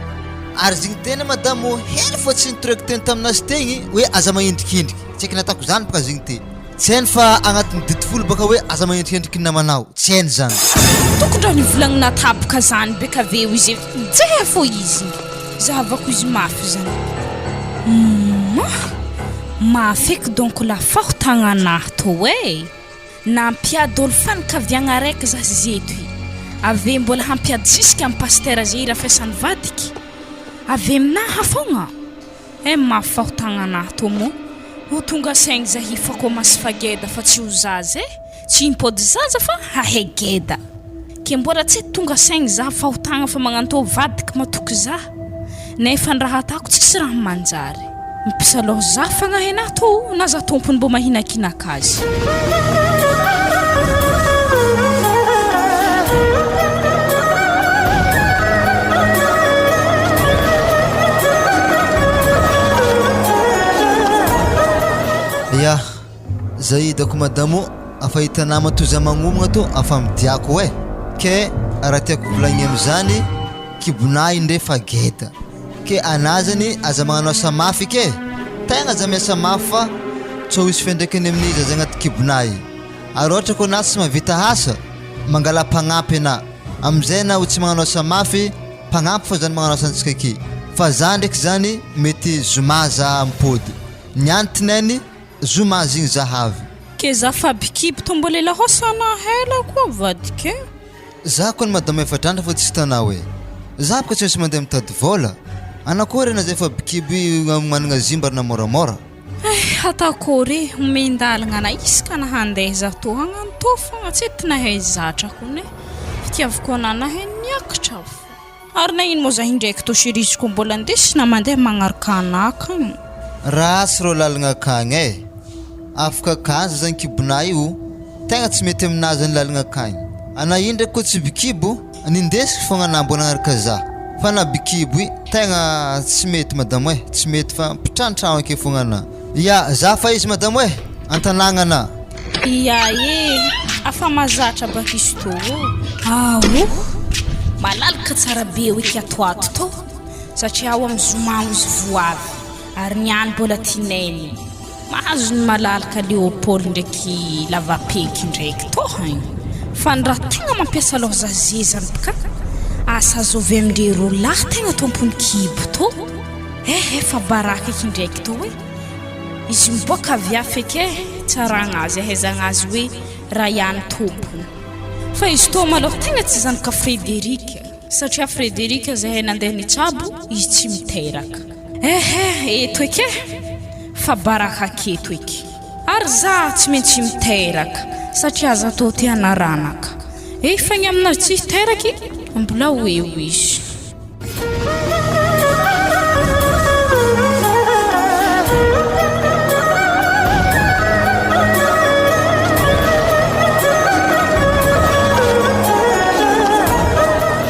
A: ary zigny tena madamo hely fa tsy nitoreko teny taminazy tegny hoe aza magnendrikendriky tsy haiko natako zany baka zigny te tsy hainy fa agnatin'ny didifolo baka hoe aza magnendrikendriky namanao tsy hainy zany
B: tokony raha nivolagnina tapaka zany beka veo izy jeha fo izy zahavako izy mafy zany mafy eky donc la fahotagna anahy to nampiady olo fanikaviagna raiky za zeto ave mbola hampiady sisika amin'ny pasteur zay raha fiasan'ny vadiky ave aminaha fogna mafy fahotagna anahy to moa ho tonga saigny za hifako masy fageda fa tsy ho zaza tsy impody zaza fa hahay geda ke mbora tsy tonga saigny za fahotagna fa magnano to vadiky matoky za nefa ny raha atako tsisy raha manjary mipisaloha za fagnahena to na za tompony mbo mahinakinaka azy
A: ya zay hitako madamo afa hitanama toza magnomagna to afa midiako hoe ke raha tiako volagny am'izany kibonay ndefa geta ke anazany aza magnano asa mafy ke tegna aza miasa mafy fa tsy ho hisy fiandraikany amin'izy aza agnaty kibonay ary ohatra ko na tsy mahavita asa mangala mpagnampy ana am'izay na ho tsy magnano asa mafy mpagnampy fa zany magnano asantsika aky fa za ndraiky zany mety zoma za mpody ny antineny zoma zigny zahavy
B: ke za fa bikiby tombolela hosana hela koa vady ke
A: za koa ny madama efadrandra fa tsy hitanao hoe za boka tsy misy mandeha mitady vola anakory na zay fa bikiby managna zimbary na moramora
B: atakory omendalagna na isaka na handeha za to hagnano to fogna tsy tinahay zatrako ne fitiavako anana he niakatra ary na ino moa za indraiky to siriziko mbola ndesina mandeha magnaraka anaka
A: rasy ro lalagna akagny e afaka kanza zany kibonay io tegna tsy mety aminazy ny lalagna akagny ana indraiky koa tsy bikibo nindesiko fogna nambo nagnaraka za fa na bikibo i tegna tsy mety madamo e tsy mety fa mpitranitrano ake fogna ana ya za fa izy madamo e antanagna
B: ya e afa mazatra bakisy to malalaka tsara be oiky atoato to satria ao amin'ny zomagno izy voavy ary niany mbola tenin'ny mahazo ny malalaka Leopold ndraiky lavapeky ndraiky to hagny fa ny raha tegna mampiasa aloha za zezany baka asa azovy amindre ro lahy tegna tompony kibo to fa baraka eky ndraiky to hoe izy miboaka avy afy eke tsaragna azy ahaizagna azy hoe raha ihany tompony fa izy to maloha tegna tsy zanaka Frederika satria Frederika zay nandeha nitsabo izy tsy miteraka eto eke fa baraka aketo eky ary za tsy maintsy miteraka satria za to te anaranaka fa ny aminazy tsy teraky mbola eo izy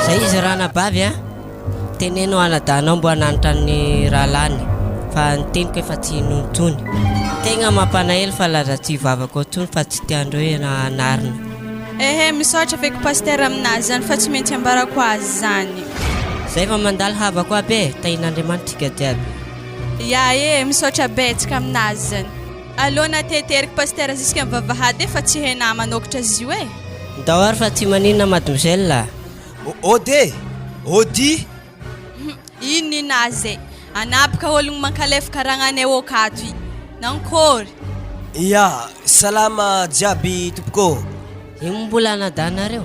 G: zay izy raha nabavy a teneno anadanao mbo hananitra ny raha lany fa nyteniko efa tsy nontony tegna mampalahelo fa laza tsy vavako tsony fa tsy tiandreo hoe anarina
C: misaotra feko paster aminazy zany fa tsy maintsy ambarako azy zany
G: zay fa mandalo havako aby tahin'Andriamanitra jiaby
C: ya misaotra betsaka aminazy zany alona teteriky paster ziska mivavahady efa tsy hena manokatra azy io
G: ndahoary fa tsy maninona mademoiselle
D: ody
C: ino ninazy anapaka ologno mankalefaka ragnanay okato i nankory
D: ya salama jiaby tompoko
G: mbola anadanareo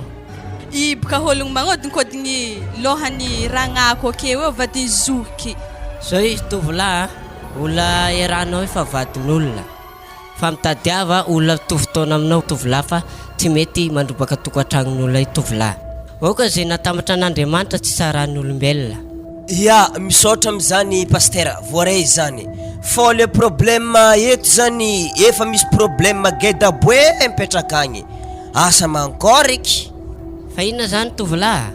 C: iboka ologno magnodinkodigny lohany ragnako akeo eo vady zoky
G: zao izy tovolahy olona eranao efa vadin'olona fa mitadiava olona tovotona aminao tovolahy fa tsy mety mandrobaka tokantragnon'olona tovolahy oka zay natambatra an'Andriamanitra tsy saran'olombelona
D: ya misaotra am'izany paster voaray zany fa le problème eto zany efa misy problème geda boe mipetraka agny asa mankoriky
G: fa inona zany tovolahy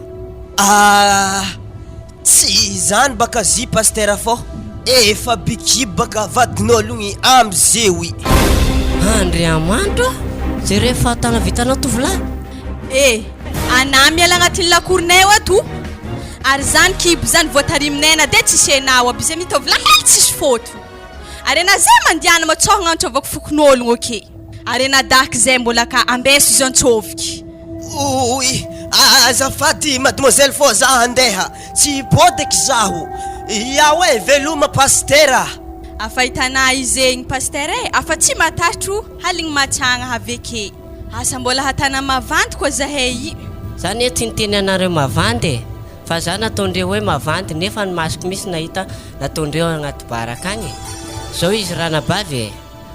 D: tsy zany baka zy paster fô efa bikiby baka vadin'ologny am'zeo i
G: Andriamanitra zay rehefa tana vitanao tovolahy
C: ana miala agnatin'ny lakoronay ato ary zany kibo zany voatariminayna de tsy senao aby zay mitovolahy tsisy foto ary na zay mandiana matsohagna antrovako fokon'ologno ake ary na daky zay mbola ka ambeso izy antsoviky
D: azafady mademoiselle fô za andeha tsy bodeky zaho hoe veloma pastera
C: afa hitana izegny paster afa tsy matatro haligny matsagna haveke asa mbola hatana mavandy koa zahay
G: zany tsy niteny anareo mavandy fa za nataondreo hoe mavandy nefa ny masoko misy nahita nataondreo agnaty baraka agny zao izy raha nabavy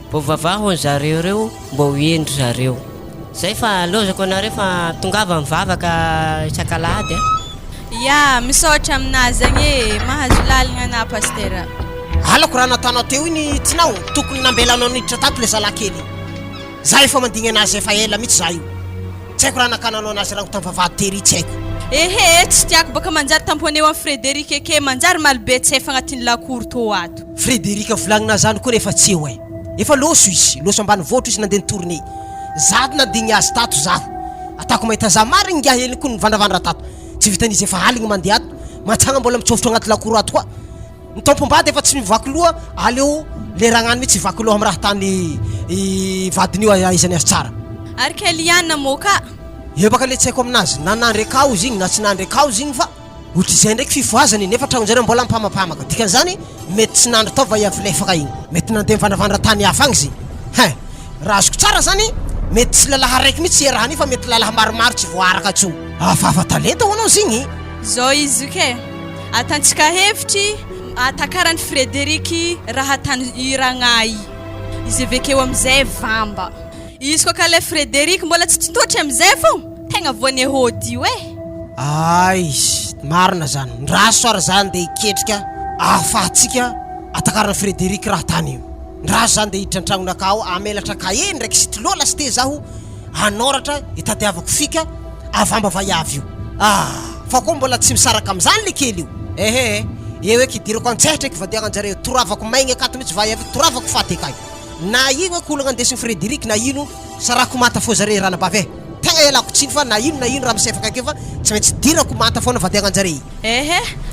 G: mbo vavaho zareo reo mbo hoendro zareo zay fa lozako anareo fa tongava mivavaka isakalady
C: Ya misaotra aminazy agny mahazo lalagna na pastera.
E: Alako raha nataonao teo iny tinao tokony nambelanao niditra tato le zalakely. Za efa mandigny anazy efa ela mihitsy za io. Tsy haiko raha nakananao anazy raha taminy vavahady tery tsy haiko.
C: Ehe, tsy tiako baka manjary tamponeo amin'ny Frederic eke manjary malibe tsy efa agnatin'ny lakoro tô ato.
E: Frederic volagnina zany koa rehefa tsy eo efa loso izy, loso ambany voatra izy nandeha tournée. Zady nadigny azy tato zaho. Atako mahita za marigny ngiah hely koa nivandravandra tato. Tsy vitan'izy efa haligny mandeha ato, matsagna mbola mitsofotro agnaty lakoro ato koa. Ny tompom-bady efa tsy mivaky loha, aleo le ragnany mihitsy ivaky loha amin'ny raha tany vadin'io aizany azy tsara.
C: Ary Keliana moka.
E: Eo baka le tsy haiko aminazy, na nandry akao izy igny na tsy nandry akao izy igny fa ohatry izay ndraiky fifoazany nefa tragnonjareo mbola mpamapamaka. Dikan'izany mety tsy nandry tao va iavilefaka igny. Mety nandeha mivandravandra tany hafa agny izy. Raha azoko tsara zany mety tsy lalaha raiky mihitsy iarahany fa mety lalaha maromaro tsy voaraka tsony. Afafa talenta ho anao zigny.
C: Zao izy ke. Atantsika hevitry atakarany Frederic raha tany iragnahy. Izy avekeo amizay vamba. Izy koa ka le Frederic mbola tsy tsitotry amizay fô tegna voane hody io
E: Ay, marina zany. Ndraso ary zany de iketrika afahatsika atakarana Frederic raha tany io. Ndraso zany de hiditra an-tragnonakao amelatra kahe ndraiky stylo lasite zaho hanoratra itadiavako fika avamba vaiavy io. Fa koa mbola tsy misaraka am'zany le kely io. Eo eky idirako antsehatra eky vadiagnan-jareo toravako maigny akato mihitsy vaiavy toravako faty akay. Na ino akolagna andesin'ny Frederic na ino sarako mata fô zare ranabavy tegna ialako tsiny fa na ino raha misefaka akeo fa tsy maintsy dirako mata foana vadiagnan-jare.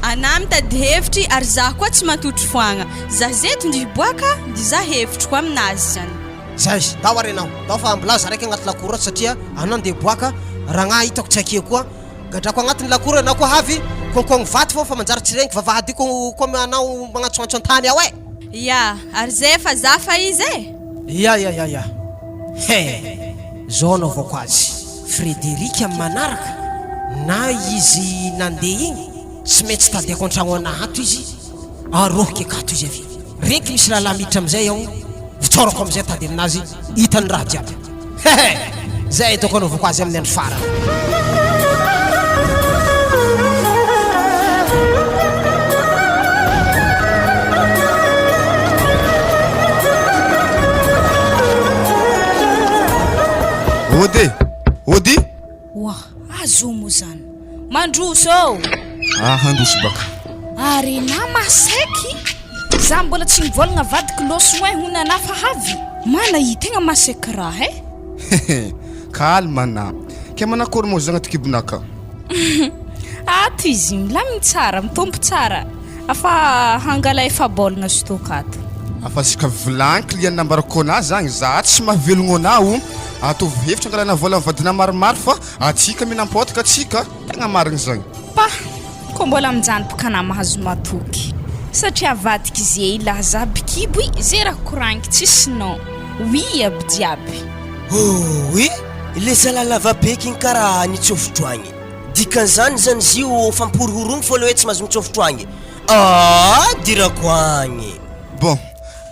C: Anà mitady hevitry ary zaho koa tsy matotry foagna. Zah zeto ndi hiboaka ndi za hevitry koa aminazy zany.
E: Zay dao arenao dao fa ambola za raiky agnaty lakoro satria anao ndeha boaka ragnahy hitako tsy akeo koa gadrako agnatin'ny lakoro anao koa havy konkogny vaty fô fa manjary tsy rengy vavahady koa anao magnatsoantso an-tany ao
C: Ya, ary zay fa za fa izy
E: Ya. Zao anao vao ko azy Frederic amin'ny manaraka na izy nandeha igny tsy maintsy tadiako an-tragno anahy ato izy arohiko akato izy avy reky misy lalahy miditra amizay ao vitsorako amizay tady aminazy hitany raha jiaby. Zay doko anao vao ko azy amin'ny andro farany.
F: Ody
B: Wah, azo mo zany mandroso
F: handroso baka
B: ary na maseky za mbola tsy nivolagna vadiko loso hona nafa havy mana tegna maseky raha
F: calme na ke manakory mo zagna tikibonaka
B: ato izy milaminy tsara mitompo tsara afa hangala efa bolagna stokato
F: afa sika vilan client nambarako na zagny za tsy mahavelogno anao ato hevitra angalana vola vadina maromaro fa atsika minampotaka atsika tegna marigny zagny
B: pa ko mbola mijanopaka na mahazo matoky satria vadika izy ilaza bikibo zay raha koranky tsisy non oui aby jiaby
D: oui le zalalava beky igny karaha nitsofotro agny dikan'izany zany zio famporohorony fô le hoe tsy mahazo mitsofotro agny dirako agny
F: bon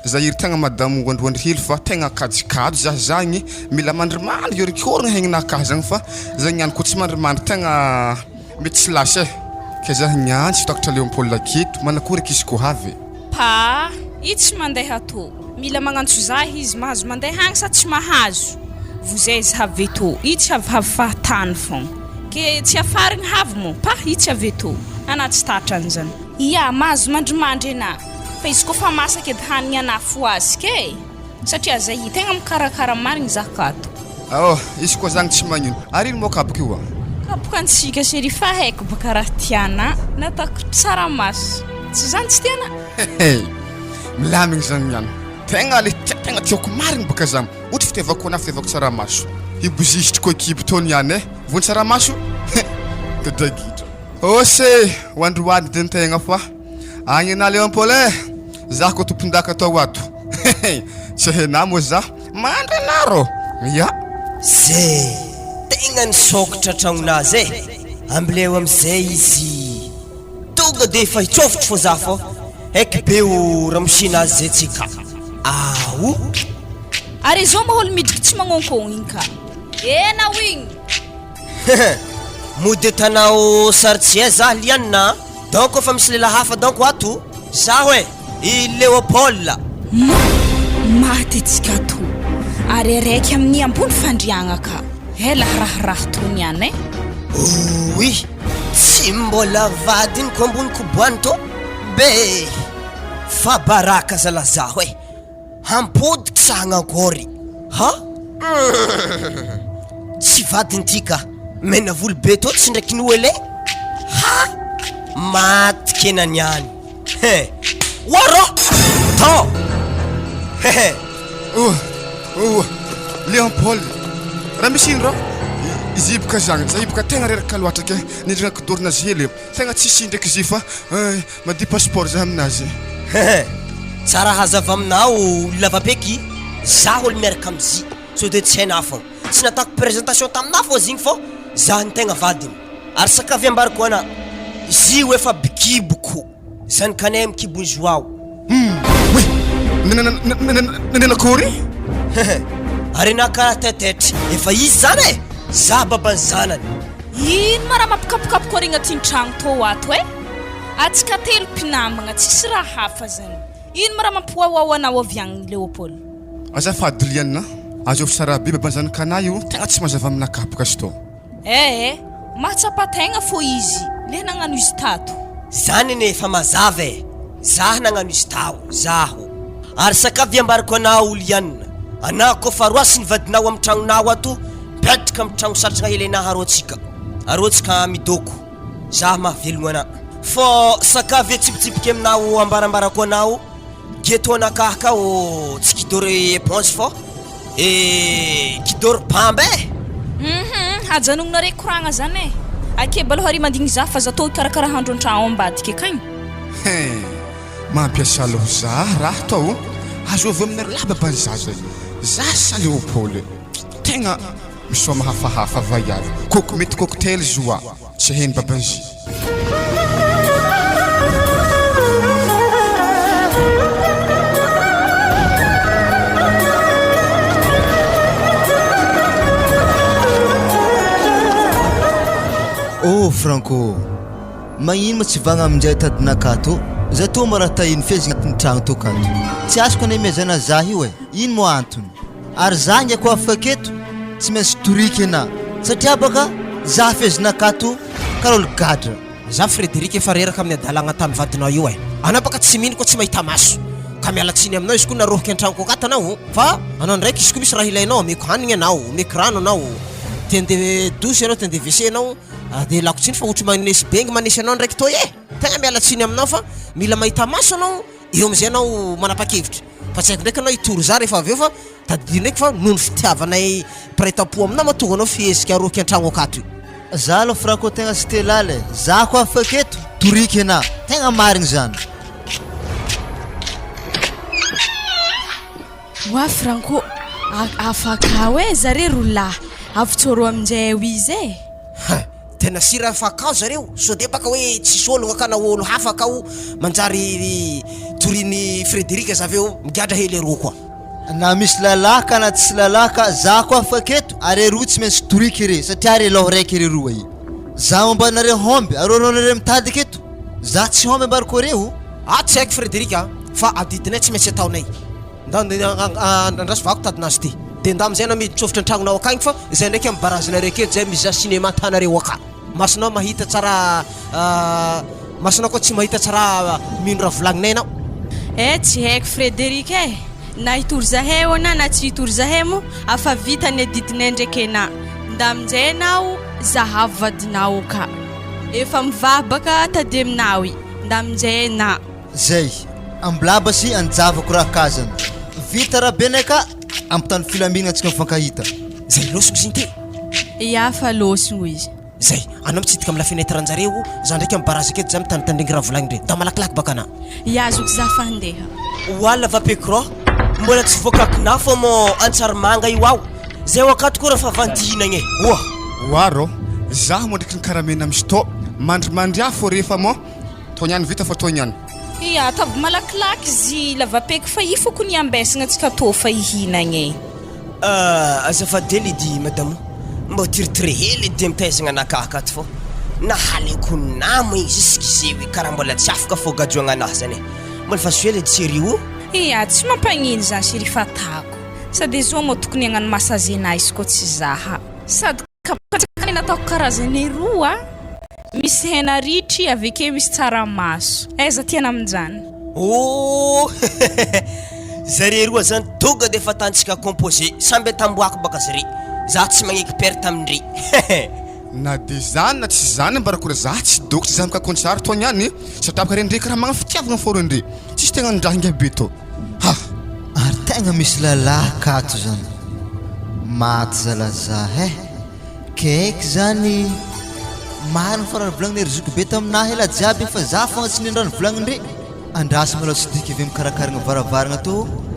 F: zahiry tegna madamo androandry hely fa tegna kajikado za zagny mila mandrimandry orikoragna hegninakahy zagny fa zagny ihany koa tsy mandrimandry tegna mety tsy lasy ke za niantsy fitokatra leo ampôly laketo manakory eky izy ko havy
B: pa itsy mandeha to mila magnantso za izy mahazo mandeha hagny sa tsy mahazo vozay izy havy to itsy havy fahatany fogna ke tsy afarigny havy mo pa itsy havy to ana tsy tatrany zany ya mahazo mandrimandry ana fa izy kofa masaka edy hanigny ana fo azy ke satria zay tegna mikarakara marigny zakato
F: izy koa zagny tsy magnino ary ino moka abaka io
B: kapokantsika seri fa haiko baka raha tiana natako tsaramaso tsy zany tsy tiana
F: milamigny zagny ihany tegna tiako marigny baka zagny ohatra fitiavako ana fitiavako tsaramaso ibozisitry koa ekiby tony ihany vony tsaramaso dadagidra ose hoandroany de ntegna fa agny ana leo ampôle za koa tompondaka atao ato tsy hena moa za mandry anaro ya
D: zay tegna nisokatra tragnonazy ambileo amizay izy tonga de efa hitsofotro fô za fô eky beo raha mosinazy zay tsika
B: ary zao maholo midriky tsy magnonkogno igny ka ena wigny
D: mody tanao sartsia za lianina donc fa misy lela hafa donc ato za hoe i Léopold
B: matytsika to ary araiky amin'ny ambony fandriagna ka ela raharaha tony ihany
D: oui tsy mbola vadiny ko ambony koboany to be fa baraka zalaza hoe hampodiky sagnankory ha tsy vadiny tika mena volo be to tsy ndraiky noele ha maty kenany any waro to
F: Léopold raha misy ino raha izy iboka zagny za iboka tegna reraka loatra ke nindrina kodorina zely tegna tsisy ndraiky izy fa madi passeport za aminazy
D: tsara hazava aminao lavapeky za olo miaraka amzy so de tsy hainao fogna tsy natako présentation taminao fô zigny fô za ny tegna vadiny ary sakavy ambariko ana izy io efa bikiboko zany kanay mikibony joao
F: nenakôry
D: ary nakaraha tetetry efa izy zany za babany zanany
B: ino ma raha mampikapokapoka ary agnatin'ny tragno tô ato atsika telo mpinamagna tsisy raha hafa zany ino ma raha mampihoahoao anao avy agny Léopold
F: azafady lianina azo sara be babany zanakanahy io tegna tsy mazava aminakapoka azy tô
B: mahatsapa-tegna fô izy le nagnano izy tato
D: zany ene efa mazava zah nagnano izy tao zaho ary sakavy ambariko anao lianina anao ko fa roasy ny vadinao amin'ny tragnonao ato mipetraka amin'ny tragno satragna helenahy arotsika midoko zah mahavelogno ana fô sakavy tsipitsipiky aminao ambarambarako anao geto anakahaka o tsy kidory éponge fô kidory pambe
B: hajanonona koragna zany ake baloha ary mandigny za fa za tô karakaraha andro an-tragno ambadika akagny
F: mampiasa aloha za raha tao azo avy amin'ny laba babany zaza za sa Léopold tegna misoma hafahafa vaiavy koko mety cocktail joa tsy heny babanzy
A: Franco magnino ma tsy vagna aminjay tadinakato za to maraha tahiny fezigna agnatin'ny tragno to kato tsy azoko ane mezana za io ino mo antony ary za ngy ako afaka keto tsy maintsy toriky ana satria baka za fezinakato karolo gadra
E: za Frédéric efa reraka amin'ny adalagna tamin'ny vadinao io anao baka tsy mino ko tsy mahita maso ka mialatsiny aminao izy ko narohika an-tragno kokata anao fa anao ndraiky izy ko misy raha ilainao meko hanigny anao meko rano anao tende douche anao tende WC anao de lako tsiny fa ohatra manesy bengy manesy anao ndraiky to tegna mialatsiny aminao fa mila mahita maso anao eo amizay anao manapa-kevitra fa tsy haiko ndraiky anao itory za rehefa avy eo fa tadidiny ndraiky fa noho ny fitiavanay prêt-à-pot aminao mahatonga anao fihezika arohika an-tragno akato
A: za aloha Franco tegna sy telale za ko afaka keto toriky ana tegna marigny zany
C: wa Franco afaka hoe zare roulahy avitsoro aminjay ho izy
E: tena sira afaka zareo so de baka hoe tsisy ologna kana olo hafa akao manjary toriny Frédéric zaveo migadra hely ero koa
A: na misy lalaka na tsy lalaka za ko afaka keto ary roa tsy maintsy toriky ire satria ary loha raiky ire roa za mombanare homby arononare mitady keto za tsy homby ambariko reo
E: tsy haiko Frédéric fa adidinay tsy maintsy ataonay ndrasy vako tadinazy ty de nda amizay na miditsofitra an-tragnonao akagny fa zay ndraiky amin'ny barazina reky zay miza cinéma tanareo aka masonao mahita tsara masonao koa tsy mahita tsara mino raha volagninay anao
C: tsy haiko Frédéric na hitory zahay ana na tsy hitory zahay mo afa vita ny adidinay ndraiky ana nda aminjay anao zahavy vadinao ka efa mivabaka tady aminao nda aminjay na
A: zay ambilabasy anjavako raha kazana vita raha benay ka ampitany filaminana antsika mifankahita
E: zay losiko ziny ty
C: fa losogno izy
E: zay anao mitsidika amin'ny la fenêtre anjareo za ndraiky amin'ny barazy aketo za mitandritandregny raha volagny ndre da malakilaky baka ana
C: azoko za fandeha
D: oala vapekro mbola tsy voakakina fô mo antsaromanga io ao zay o akato koa raha fa vandihinagny
F: oaro zaho mo ndraiky ny karamena misy to mandrimandry afo rehefa mo toniany vita fa toniany
B: tavy malakilaky izy lavapeky fa i foko ny ambesagna antsika tô fa ihinagny
D: azafady edy madamo mba tiritiri hely de mitezagna nakakato fô na haleko namo igny jusk'izy hoe karaha mbola tsy afaka fô gajoagna anazy zany mbola fa soele tsiri io
B: ia tsy mampagnino zany chéri fatako sady zao mo tokony hagnano masazena izy koa tsy zaha sady kapakany nataoko karazany roa misy hena ritry aveke misy tsaramaso aiza tiana amin'izany
D: zare roa zany tonga de efa tantsika composé samby tamboako baka zare za tsy magneky perte amindre
F: na de zany na tsy zany mbarakory za tsy doko tsy zany ka concert to niany satria baka rendre karaha magna fitiavagna fô rendre tsisy tegna ndrahinga be to ha
A: ary tegna misy lalahy kato zany maty zalazaha kaiky zany marina farany volagnin'ery zoko be taminahy ela jiaby fa za fogna tsy nindrany volagnindre andrasa malao tsy dika avy mikarakaragna varavaragna to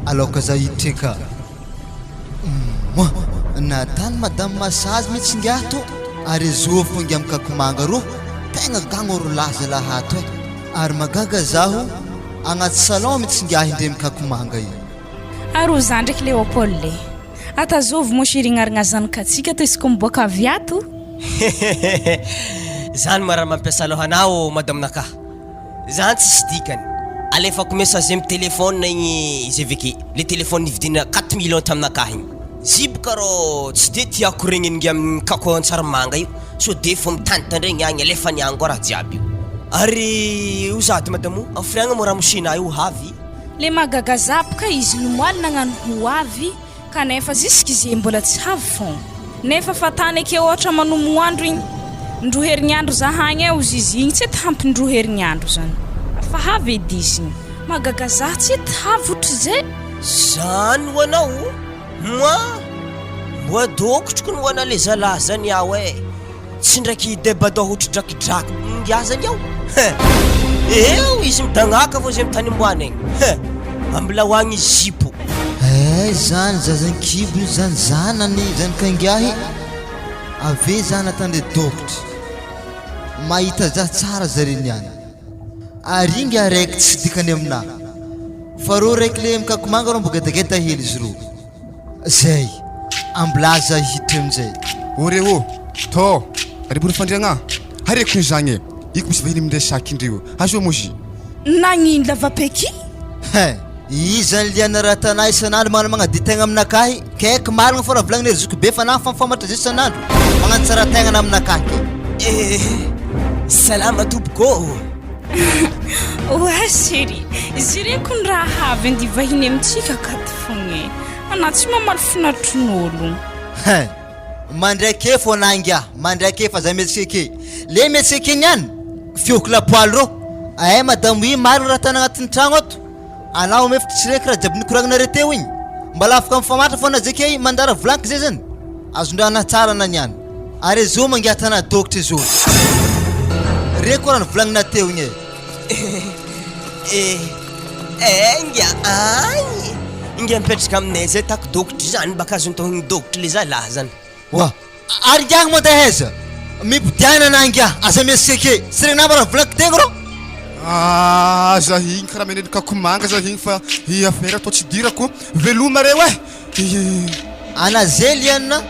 A: aloka za hitreka natany madame massage mihitsy ngiahy to ary zofoko ngia mikakomanga ro tegna gagna oro laza lahato ary magaga zaho agnaty salon mihitsy ngiahy indre mikakomanga io
B: ary za ndraiky Léopold le atazovy mo chéri gnarigna zanakatsika to isiko miboaka avy ato
D: zany mara mampiasa lohanao madame naka zany tsisy dikany alefako message amy téléphone igny izy aveke le téléphone nividina 4 millions taminakahy igny ziboka rô tsy de tiako regny ngy amin'ny kako antsaromanga io so de fo mitantandregny agny alefa niagny koa raha jiaby io ary ozady madamo afiriagna mo raha mosina io havy
B: le magaga zapaka izy nomoaly nagnano ho avy kanefa zisk'izy mbola tsy havy fogna nefa fatany ake ohatra manomo andro igny ndro herignandro za hagny ao izy igny tsy tampindro herignandro zany fa havy edisigny magaga za tsy havy ohatry zay
D: zany hoanao moi dokotro no hoana le zalahy zany aho tsy ndraiky debada ohatra drakidraky ngia zany ao eo izy midagnaka fô zay mitany mboany egny ambila hoagny zipo
A: zany zazan-kibo zany zanany zany kangiahy ave zany atande dokotry mahita za tsara zare niany ary ingy araiky tsy dikany aminahy fa ro raiky le mikakomanga ro mbogadageta hely izy ro zay amblaza hitra amizay
F: oreo to aribony fandriagna hareko ny zagny iko misy vahiny mindresaky indreo azo mozy
B: nagnino lavapeky
A: izany liana raha tanay isanandro magnano magnadi tegna aminakahy kaiky marigna fô raha volagnin'ery zoko be fa na famfamatra zay isanandro magnano tsara tegnana aminakahy
D: salama tompoko
B: oa chéri izy reko ny raha havy andi vahiny amintsika katy fogna ana tsy mamaly finatron'olo
A: mandraike fô nangia mandraike fa za metsike le metsike niany fioko lapoaly ro madamo i marigna raha tana agnatin'ny tragno ato anao mefitra tsy reky raha jiaby nikoragnanare teo igny mbala afaka mifamatra fô na zake mandara volanky zay zany azondrana tsara na niany ary zo mangiatana dokotry zo reko raha volagninà teo igny
D: ngia agny ingia mipetraka aminay zay tako dokotry zany baka azony tohogny dokotry le zalahy zany
A: wa ary ngiagny mo taheza mipidiana na ngia aza mesike sy regny nama raha volanky tegna ro
F: za igny karaha menendry kakomanga za igny fa i affaire atao tsy dirako veloma reo
A: anazeliana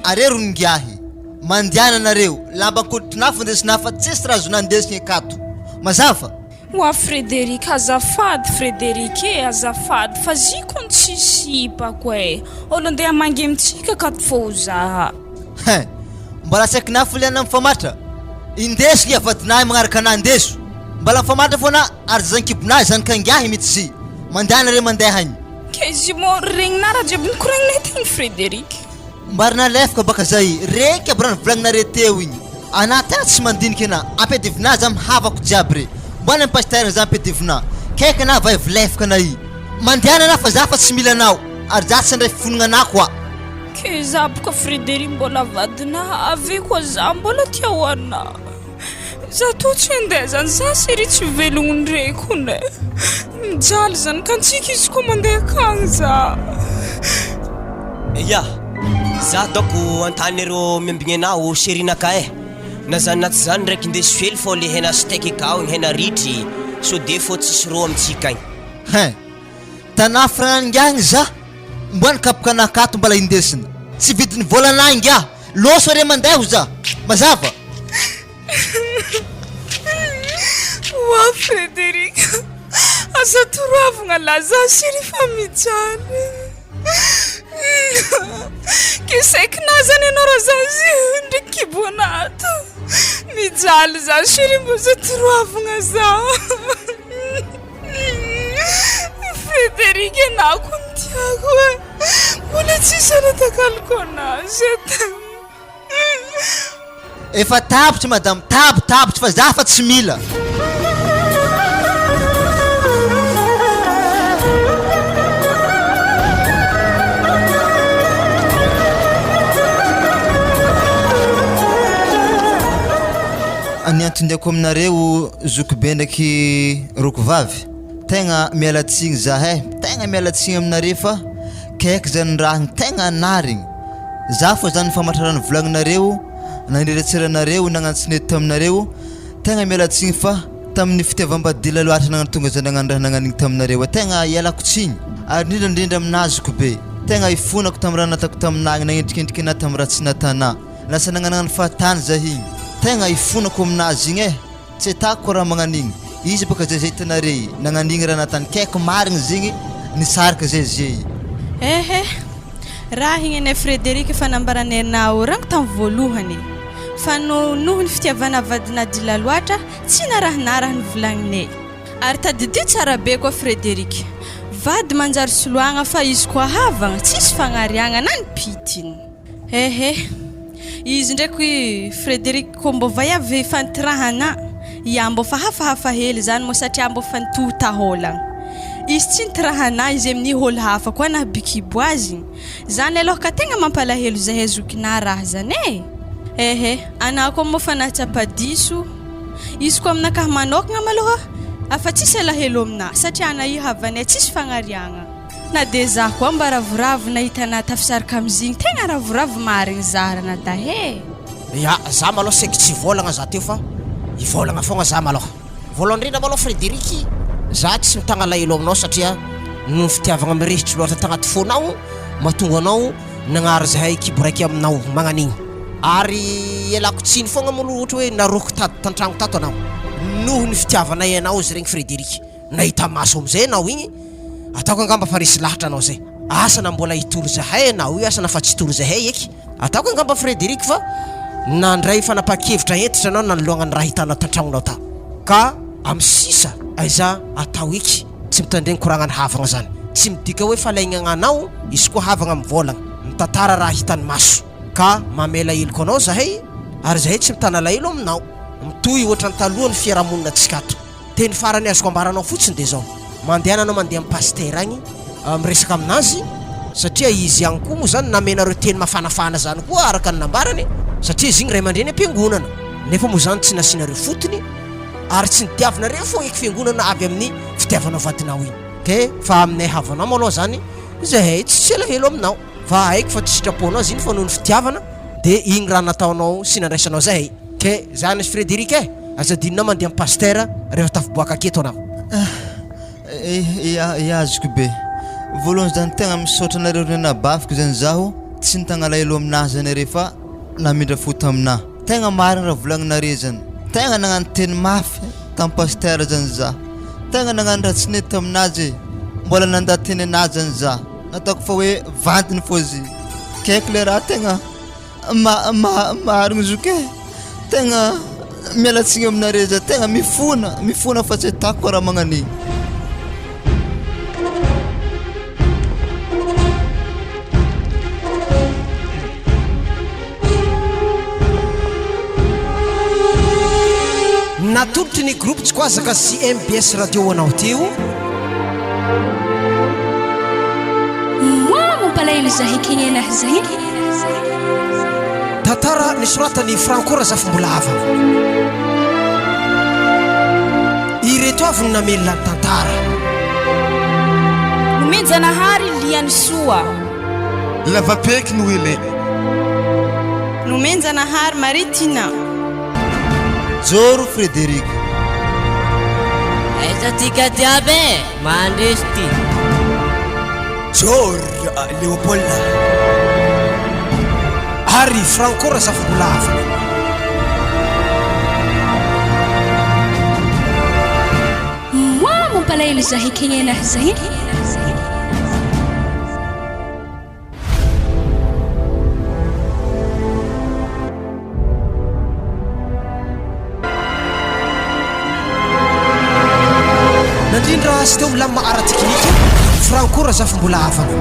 A: are ro ngiahy mandiana nareo lambakoditrinà fondesina fa tsisy raha azona andesigny akato mazava
B: oa Frédéric azafady Frédéric azafady fa zikony tsisipako olo andeha mangy amintsika kato fô zaha
A: mbola saiky nafoliana mifamatra indesigny avadinahy magnaraka anandeso mbala mifamatra fôna ary zazan-kibonay zany kangiahy mihitsy mandiana re mandeha agny
B: kezy mo regnina raha jiaby nikoragnina tegny Frédéric
A: mbarina lefaka baka zay reky aby raha volagninare teo igny ana tena tsy mandiniky ana ampedivina za mihavako jiaby re mbona ampasitairana za ampedivina kaiky ana va vilefaka na i mandiana ana fa za fa tsy mila anao ary za tsy andray fifonagna ana koa
B: ke za boka Frédéric mbola vadina ave koa za mbola tia hoana za to tsy andeha zany za chéri tsy velogny ndrekone mijaly zany kantsika izy koa mandeha akagny za
D: ya za doko antanyreo miambigny anao chérinaka na zany naty zany ndraiky indesy hely fô le hena steky akao igny hena ritry so de fô tsisy ro amintsika igny
A: tanà franangiagny za mbona kapaka anakato mbala indesina tsy vidiny volanay ngia loso re mandeha za mazava
B: wa Frederic asa toroavagna laza siry fa mijaly kisaiky nazany ianao raha zazy ndraiky kibonato mijaly za siry mbo za toroavagna za Frederic enako ny tiako e mbola tsisy anatakaloko anazy
A: efa tapitry madame tapitry fa za fa tsy mila aniantondeko aminareo zokibe ndraiky rokovavy tegna mialatsigny zahay tegna mialatsigny aminareo fa kaiky zany raha tegna anarigny za fo zany famatrarany volagninareo nanreretseranareo nagnantsinety taminareo tegna mialatsigny fa tamin'ny fitiavam-badila loatra nagnatonga zany nagnano raha nagnanigny taminareo tegna ialako tsigny ary indrindra aminazoko be tegna ifonako tamin'ny raha natako taminagny nagnendrikendriky ana tamin'ny raha tsy natana lasa nagnanagny fahatany zahigny tegna ifonako aminazy igny tsy atako raha magnanigny izy baka zay hitanare nagnanigny raha natany kaiky marigny zegny nisarika zay
C: ehe raha igny anay Frederic fa nambaranay nao rango tamin'ny voalohany fa noho ny fitiavana vadina dila loatra tsy narahinaraha ny volagninay ary tadidio tsara be koa Frederic vady manjary soloagna fa izy koa havagna tsisy fagnariagna na ny pitiny ehe izy ndraiky Frederic ko mbo vayavy fantirahana iambo fa hafahafa hely zany mo satria mbo fantohotahôlagna izy tsy nitirahana izy amin'ny hôlo hafa koa na bikibo azy zany aloha ka tegna mampalahelo zahay zokina raha zany ehe anako mo fa natsapa diso izy ko aminakahy manokagna maloha afa tsisy alahelo amina satria na i havany tsisy fagnariagna na de za koa mba ravoravo nahita na tafisarika amizigny tegna ravoravo marigny zara na dahe
E: ya za maloha saiky tsy volagna za teo fa ivolagna fogna za maloha voalohany indrindra maloha Frederic za tsy mitagna lahelo aminao satria no fitiavagna mirehitry loatra tagnaty fonao mahatonga anao nagnary zahay kibo raiky aminao magnanigny ary ialako tsiny fogna molo ohatra hoe naroko tantragno tato anao noho ny fitiavanay anao zy regny Frederic nahita maso amizay anao igny ataoko angamba fa resy lahatra anao zay asana mbola hitoro zahay anao io asana fa tsy hitoro zahay eky ataoko angamba Frederic fa nandray fanapa-kevitra entitra anao nanoloagnany raha hitana tantragnonao ta ka amin'ny sisa aiza atao eky tsy mitandregny koragnany havagna zany tsy midika hoe falaignananao izy koa havagna mivolagna mitantara raha hitany maso ka mamela iloko anao zahay ary zahay tsy mitana lahelo aminao mitoy ohatra ny talohan'ny fiarahamonina tsikato teny farany azoko ambaranao fotsiny de zao mandehananao mandeha amin'ny paster agny miresaka aminazy satria izy ihany koa moa zany namenareo teny mafanafana zany koa araka ny nambarany satria izy igny ray aman-dreny am-piangonana nefa moa zany tsy nasinareo fotony ary tsy nitiavinareo fo eky fiangonana avy amin'ny fitiavanao vadinao igny ke fa aminay havanao maloha zany zahay tsy tsy alahelo aminao fa haiko fa tsy sitraponao izy iny fa noho ny fitiavana de igny raha nataonao sy nandraisanao zahay ke zany Frederic azadinina mandeha amin'ny paster rehefa tafiboaka aketo anao
A: azoko be voalohany zany tegna misaotra anareo nabafiko zany zaho tsy nitagna lahelo aminahy zany are fa namindra foto aminahy tegna marigny raha volagninare zany tegna nagnano teny mafy tamin'ny paster zany za tegna nagnano raha tsy nety aminazy mbola nanda teny anazy zany za nataoko fa hoe vadiny fô zy kaiky le raha tegna marigny zoke tegna mialatsigny aminare za tegna mifona fa tsy atako raha magnanigny
E: natolotry ny groupe tsy koazaka sy MBS radio anao teo
H: Mampalahelo zahay kegnanahy zay
E: tantara nisoratany Frankora zafimbola havana ireto avy no namelona ny tantara
B: nomenjanahary liany soa
F: lavapeky no ele
C: nomenjanahary Maritina
A: Zoro Frederic
G: aiza tika diaby mandresy ty
E: Jor Leopold ary frankora zafimbola afaka
H: moi mampalahelo zahay kegnenah zay
E: nandrindra sy teo milamina aratikiniky frankora zafimbola afaka